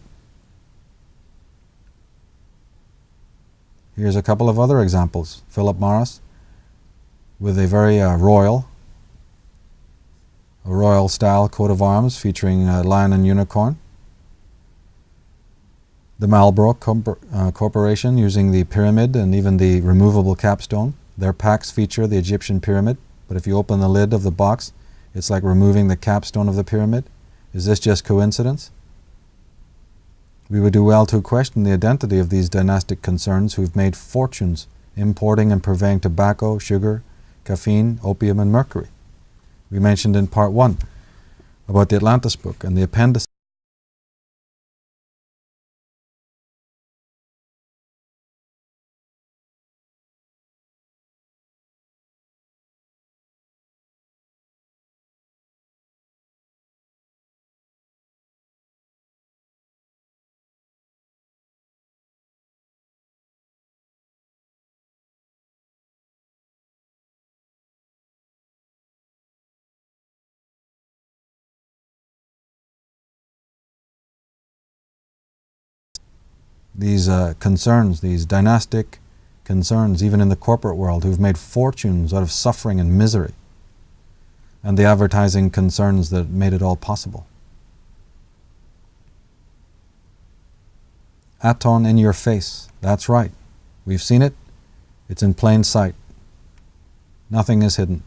Here's a couple of other examples. Philip Morris with a very royal style coat of arms featuring a lion and unicorn. The Marlboro Corporation using the pyramid and even the removable capstone. Their packs feature the Egyptian pyramid, but if you open the lid of the box, it's like removing the capstone of the pyramid. Is this just coincidence? We would do well to question the identity of these dynastic concerns who've made fortunes importing and purveying tobacco, sugar, caffeine, opium, and mercury. We mentioned in part 1 about the Atlantis book and the appendices. These concerns, these dynastic concerns, even in the corporate world, who've made fortunes out of suffering and misery, and the advertising concerns that made it all possible. Aton in your face. That's right. We've seen it. It's in plain sight. Nothing is hidden.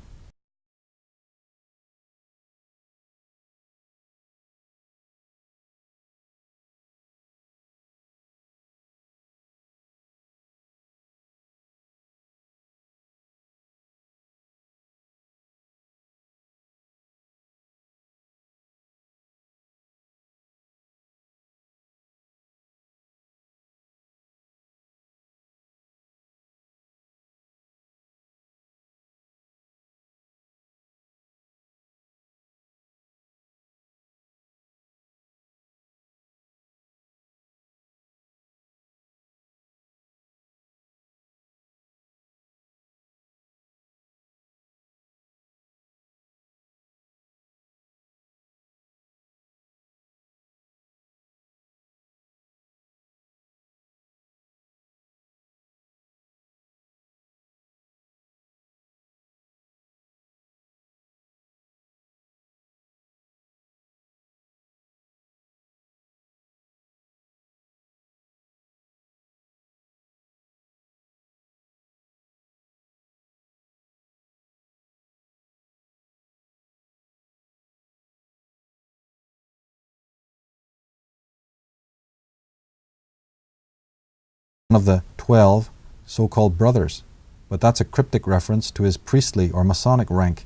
One of the 12 so-called brothers, but that's a cryptic reference to his priestly or Masonic rank.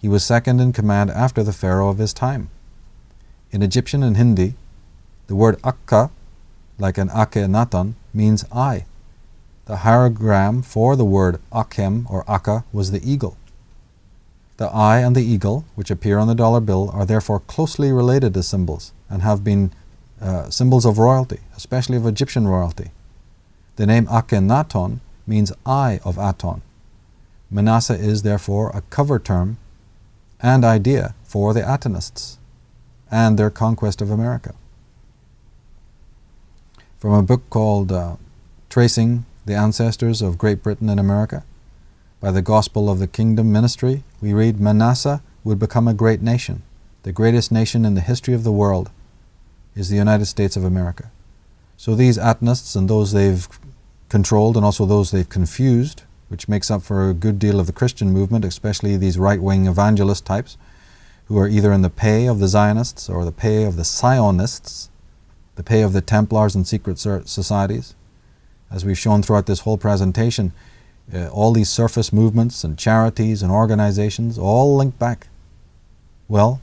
He was second in command after the pharaoh of his time. In Egyptian and Hindi, the word Akka, like an Akhenaton, means eye. The hierogram for the word Akhem or Akka was the eagle. The eye and the eagle, which appear on the dollar bill, are therefore closely related as symbols and have been symbols of royalty, especially of Egyptian royalty. The name Akhenaton means eye of Aton. Manasseh is therefore a cover term and idea for the Atonists and their conquest of America. From a book called Tracing the Ancestors of Great Britain and America, by the Gospel of the Kingdom Ministry, we read, Manasseh would become a great nation. The greatest nation in the history of the world is the United States of America. So these Atonists and those they've controlled and also those they've confused, which makes up for a good deal of the Christian movement, especially these right-wing evangelist types, who are either in the pay of the Zionists or the pay of the Sionists, the pay of the Templars and secret societies. As we've shown throughout this whole presentation, all these surface movements and charities and organizations all link back. Well,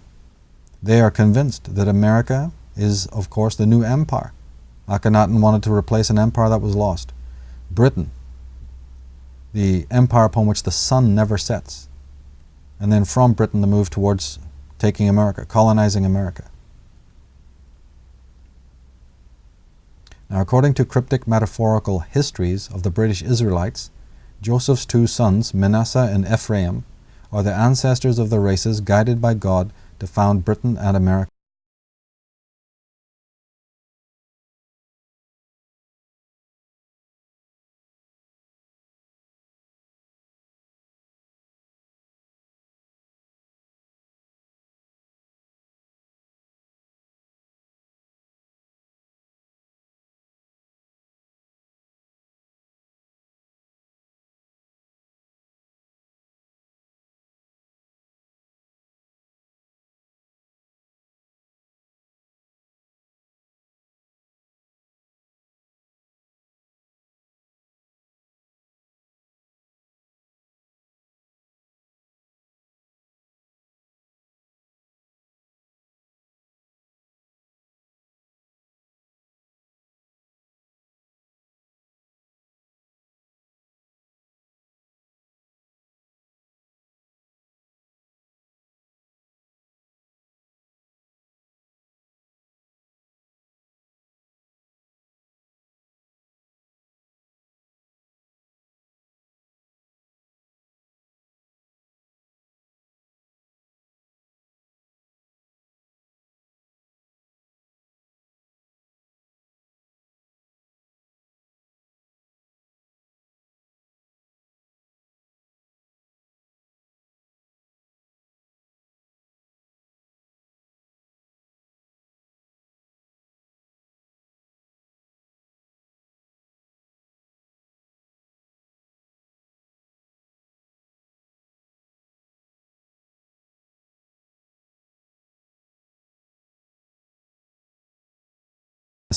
they are convinced that America is, of course, the new empire. Akhenaten wanted to replace an empire that was lost. Britain, the empire upon which the sun never sets. And then from Britain, the move towards taking America, colonizing America. Now, according to cryptic metaphorical histories of the British Israelites, Joseph's two sons, Manasseh and Ephraim, are the ancestors of the races guided by God to found Britain and America.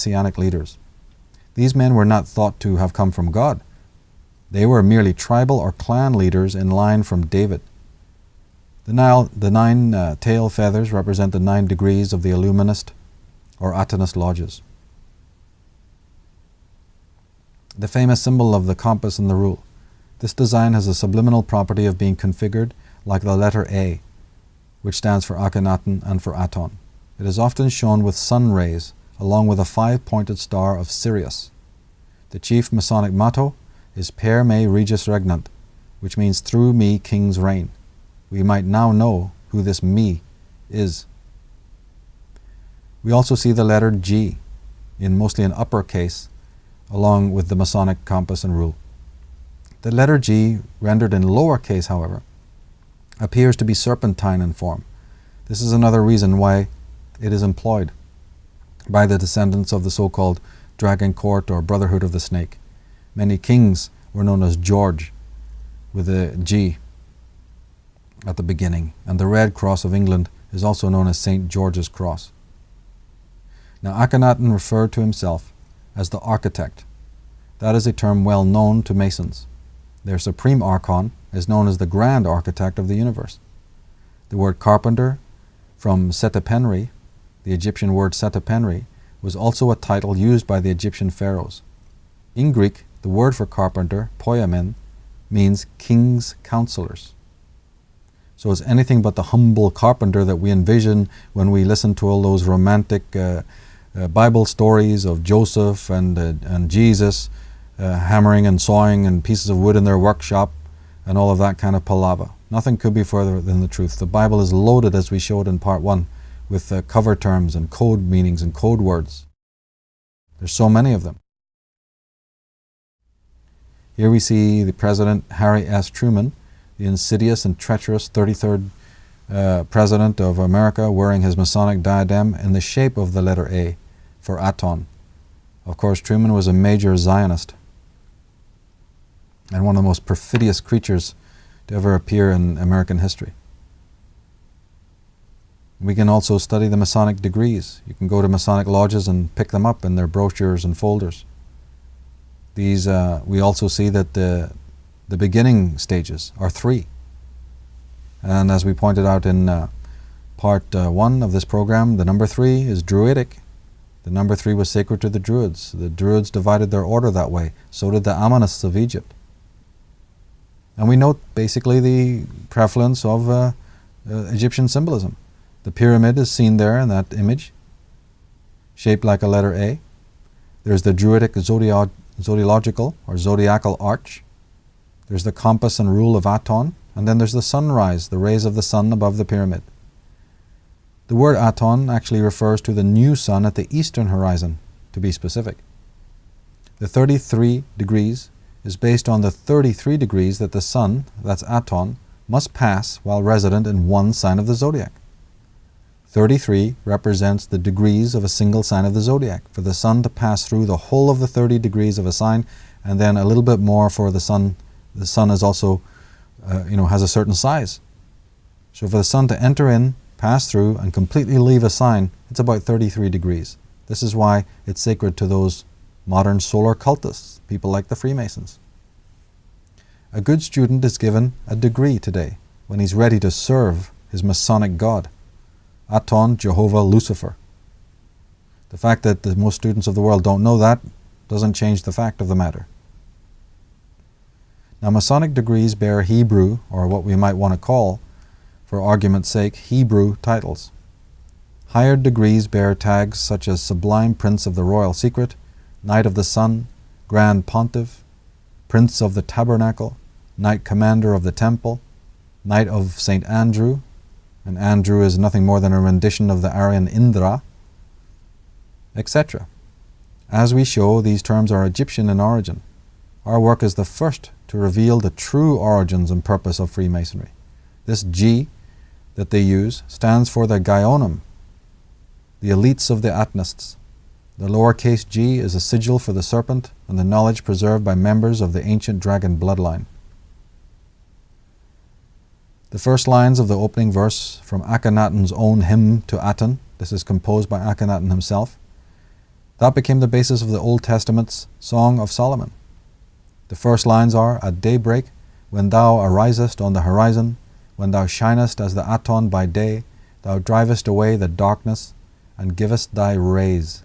messianic leaders. These men were not thought to have come from God. They were merely tribal or clan leaders in line from David. The nine tail feathers represent the 9 degrees of the Illuminist or Atonist lodges. The famous symbol of the compass and the rule. This design has a subliminal property of being configured like the letter A, which stands for Akhenaten and for Aton. It is often shown with sun rays, along with a 5-pointed star of Sirius. The chief Masonic motto is Per me regis regnant, which means through me kings reign. We might now know who this me is. We also see the letter G, mostly in uppercase, along with the Masonic compass and rule. The letter G, rendered in lowercase, however, appears to be serpentine in form. This is another reason why it is employed by the descendants of the so-called Dragon Court or Brotherhood of the Snake. Many kings were known as George, with a G at the beginning, and the Red Cross of England is also known as St. George's Cross. Now, Akhenaten referred to himself as the architect. That is a term well known to Masons. Their supreme archon is known as the grand architect of the universe. The word carpenter, from Setepenri, the Egyptian word Setepenri, was also a title used by the Egyptian pharaohs. In Greek, the word for carpenter, poiamen, means king's counselors. So it's anything but the humble carpenter that we envision when we listen to all those romantic Bible stories of Joseph and Jesus hammering and sawing and pieces of wood in their workshop and all of that kind of palaver. Nothing could be further than the truth. The Bible is loaded, as we showed in part 1, with cover terms and code meanings and code words. There's so many of them. Here we see the President Harry S. Truman, the insidious and treacherous 33rd President of America, wearing his Masonic diadem in the shape of the letter A for Aton. Of course, Truman was a major Zionist and one of the most perfidious creatures to ever appear in American history. We can also study the Masonic degrees. You can go to Masonic lodges and pick them up in their brochures and folders. These, we also see that the beginning stages are 3. And as we pointed out in part 1 of this program, the number 3 is Druidic. The number 3 was sacred to the Druids. The Druids divided their order that way. So did the Ammonists of Egypt. And we note basically the prevalence of Egyptian symbolism. The pyramid is seen there in that image, shaped like a letter A. There's the Druidic zodiacal or zodiacal arch. There's the compass and rule of Aton. And then there's the sunrise, the rays of the sun above the pyramid. The word Aton actually refers to the new sun at the eastern horizon, to be specific. The 33 degrees is based on the 33 degrees that the sun, that's Aton, must pass while resident in one sign of the zodiac. 33 represents the degrees of a single sign of the zodiac. For the sun to pass through the whole of the 30 degrees of a sign, and then a little bit more for the sun. The sun is also, has a certain size. So for the sun to enter in, pass through, and completely leave a sign, it's about 33 degrees. This is why it's sacred to those modern solar cultists, people like the Freemasons. A good student is given a degree today when he's ready to serve his Masonic God, Aton, Jehovah, Lucifer. The fact that most students of the world don't know that doesn't change the fact of the matter. Now, Masonic degrees bear Hebrew, or what we might want to call, for argument's sake, Hebrew titles. Higher degrees bear tags such as Sublime Prince of the Royal Secret, Knight of the Sun, Grand Pontiff, Prince of the Tabernacle, Knight Commander of the Temple, Knight of St. Andrew, and Andrew is nothing more than a rendition of the Aryan Indra, etc. As we show, these terms are Egyptian in origin. Our work is the first to reveal the true origins and purpose of Freemasonry. This G that they use stands for the Gaionim, the elites of the Atonists. The lowercase g is a sigil for the serpent and the knowledge preserved by members of the ancient dragon bloodline. The first lines of the opening verse from Akhenaten's own hymn to Aten, this is composed by Akhenaten himself. That became the basis of the Old Testament's Song of Solomon. The first lines are, "At daybreak, when thou arisest on the horizon, when thou shinest as the Aton by day, thou drivest away the darkness and givest thy rays."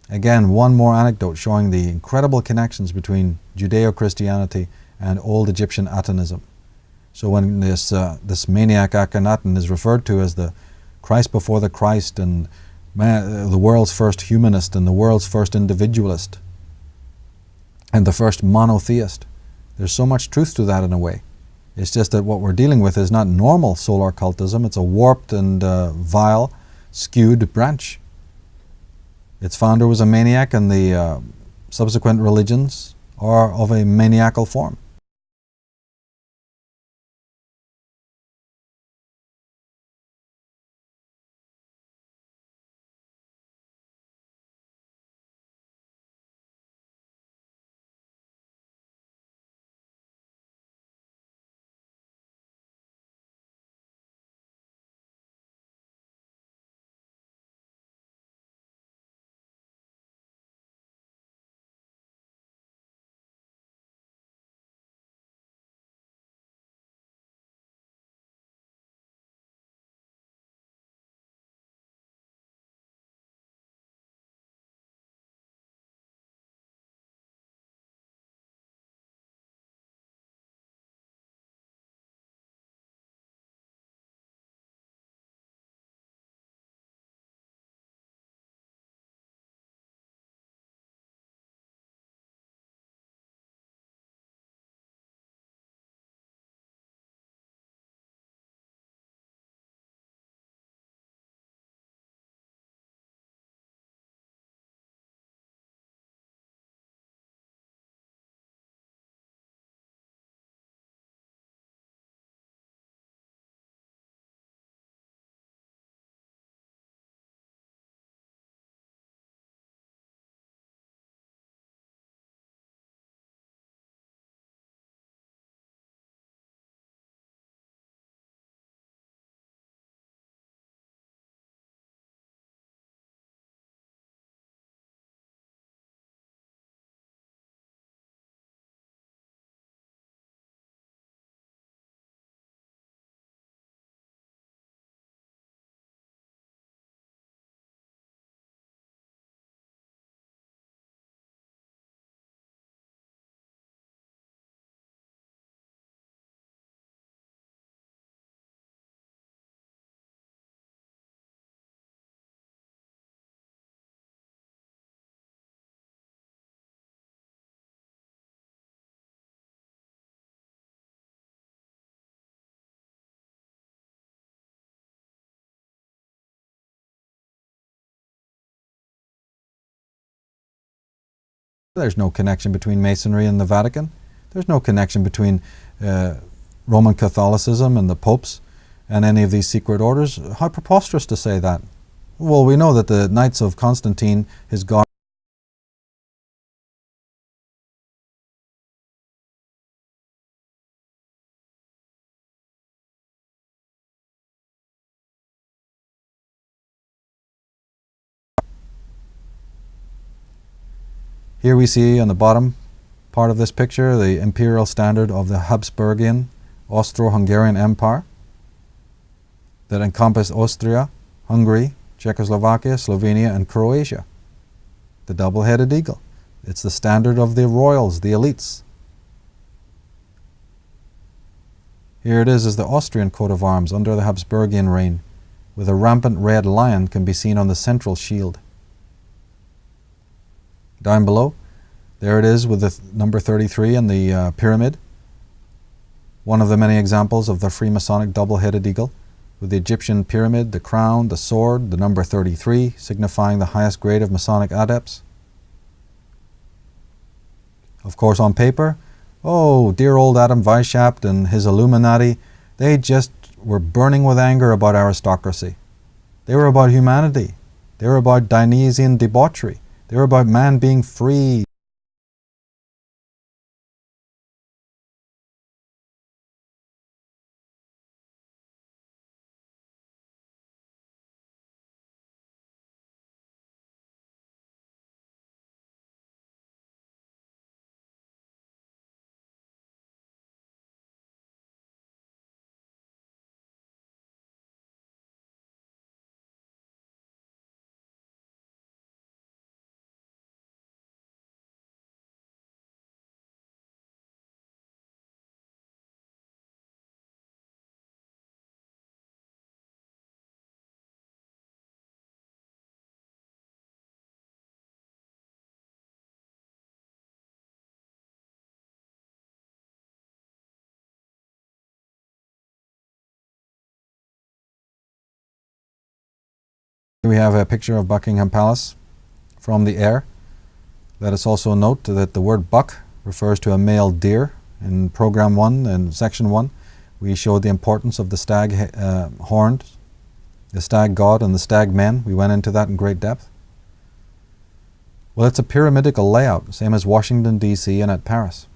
Again, one more anecdote showing the incredible connections between Judeo-Christianity and old Egyptian Atonism. So when this maniac Akhenaten is referred to as the Christ before the Christ and the world's first humanist and the world's first individualist and the first monotheist, there's so much truth to that in a way. It's just that what we're dealing with is not normal solar cultism. It's a warped and vile, skewed branch. Its founder was a maniac, and the subsequent religions are of a maniacal form. There's no connection between Masonry and the Vatican. There's no connection between Roman Catholicism and the popes and any of these secret orders. How preposterous to say that. Well, we know that the Knights of Constantine, his god, here we see on the bottom part of this picture the imperial standard of the Habsburgian Austro-Hungarian Empire that encompassed Austria, Hungary, Czechoslovakia, Slovenia, and Croatia. The double-headed eagle. It's the standard of the royals, the elites. Here it is the Austrian coat of arms under the Habsburgian reign, with a rampant red lion can be seen on the central shield. Down below, there it is with the number 33 and the pyramid, one of the many examples of the Freemasonic double-headed eagle, with the Egyptian pyramid, the crown, the sword, the number 33, signifying the highest grade of Masonic adepts. Of course, on paper, oh, dear old Adam Weishaupt and his Illuminati, they just were burning with anger about aristocracy. They were about humanity. They were about Dionysian debauchery. They were about man being free. We have a picture of Buckingham Palace from the air. Let us also note that the word buck refers to a male deer. In Program 1 and Section 1, we showed the importance of the stag horns, the stag god and the stag men. We went into that in great depth. Well, it's a pyramidical layout, same as Washington, D.C. and at Paris.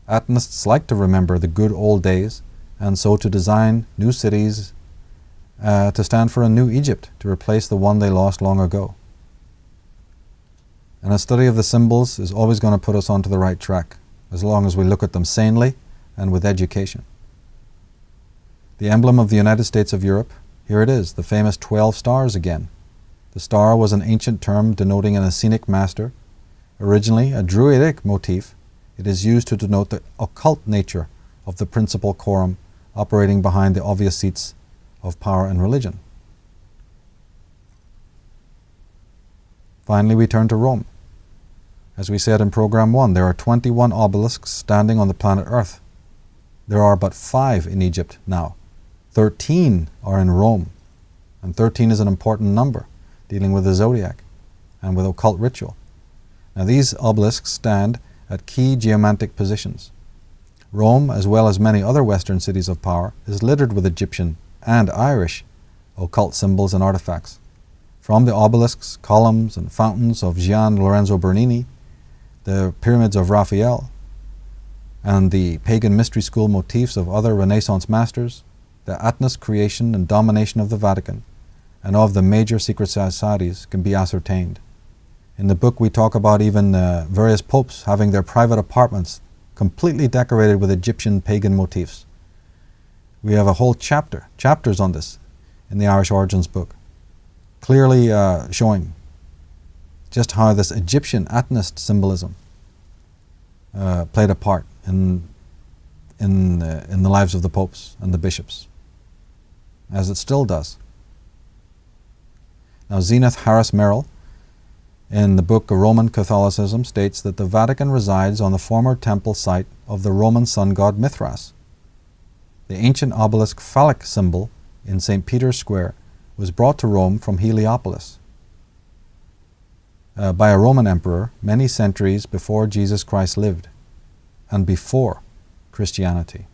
Atenists like to remember the good old days, and so to design new cities to stand for a new Egypt, to replace the one they lost long ago. And a study of the symbols is always going to put us onto the right track, as long as we look at them sanely and with education. The emblem of the United States of Europe, here it is, the famous 12 stars again. The star was an ancient term denoting an Essenic master. Originally a Druidic motif, it is used to denote the occult nature of the principal quorum operating behind the obvious seats of power and religion. Finally, we turn to Rome. As we said in Program 1, there are 21 obelisks standing on the planet Earth. There are but 5 in Egypt now. 13 are in Rome. And 13 is an important number, dealing with the zodiac and with occult ritual. Now these obelisks stand at key geomantic positions. Rome, as well as many other Western cities of power, is littered with Egyptian and Irish occult symbols and artifacts. From the obelisks, columns, and fountains of Gian Lorenzo Bernini, the pyramids of Raphael, and the pagan mystery school motifs of other Renaissance masters, the Atnas creation and domination of the Vatican, and of the major secret societies can be ascertained. In the book we talk about even various popes having their private apartments completely decorated with Egyptian pagan motifs. We have a whole chapters on this in the Irish Origins book, clearly showing just how this Egyptian Atnist symbolism played a part in the lives of the popes and the bishops, as it still does. Now, Zenith Harris Merrill, in the book Roman Catholicism, states that the Vatican resides on the former temple site of the Roman sun god Mithras. The ancient obelisk phallic symbol in St. Peter's Square was brought to Rome from Heliopolis by a Roman emperor many centuries before Jesus Christ lived and before Christianity.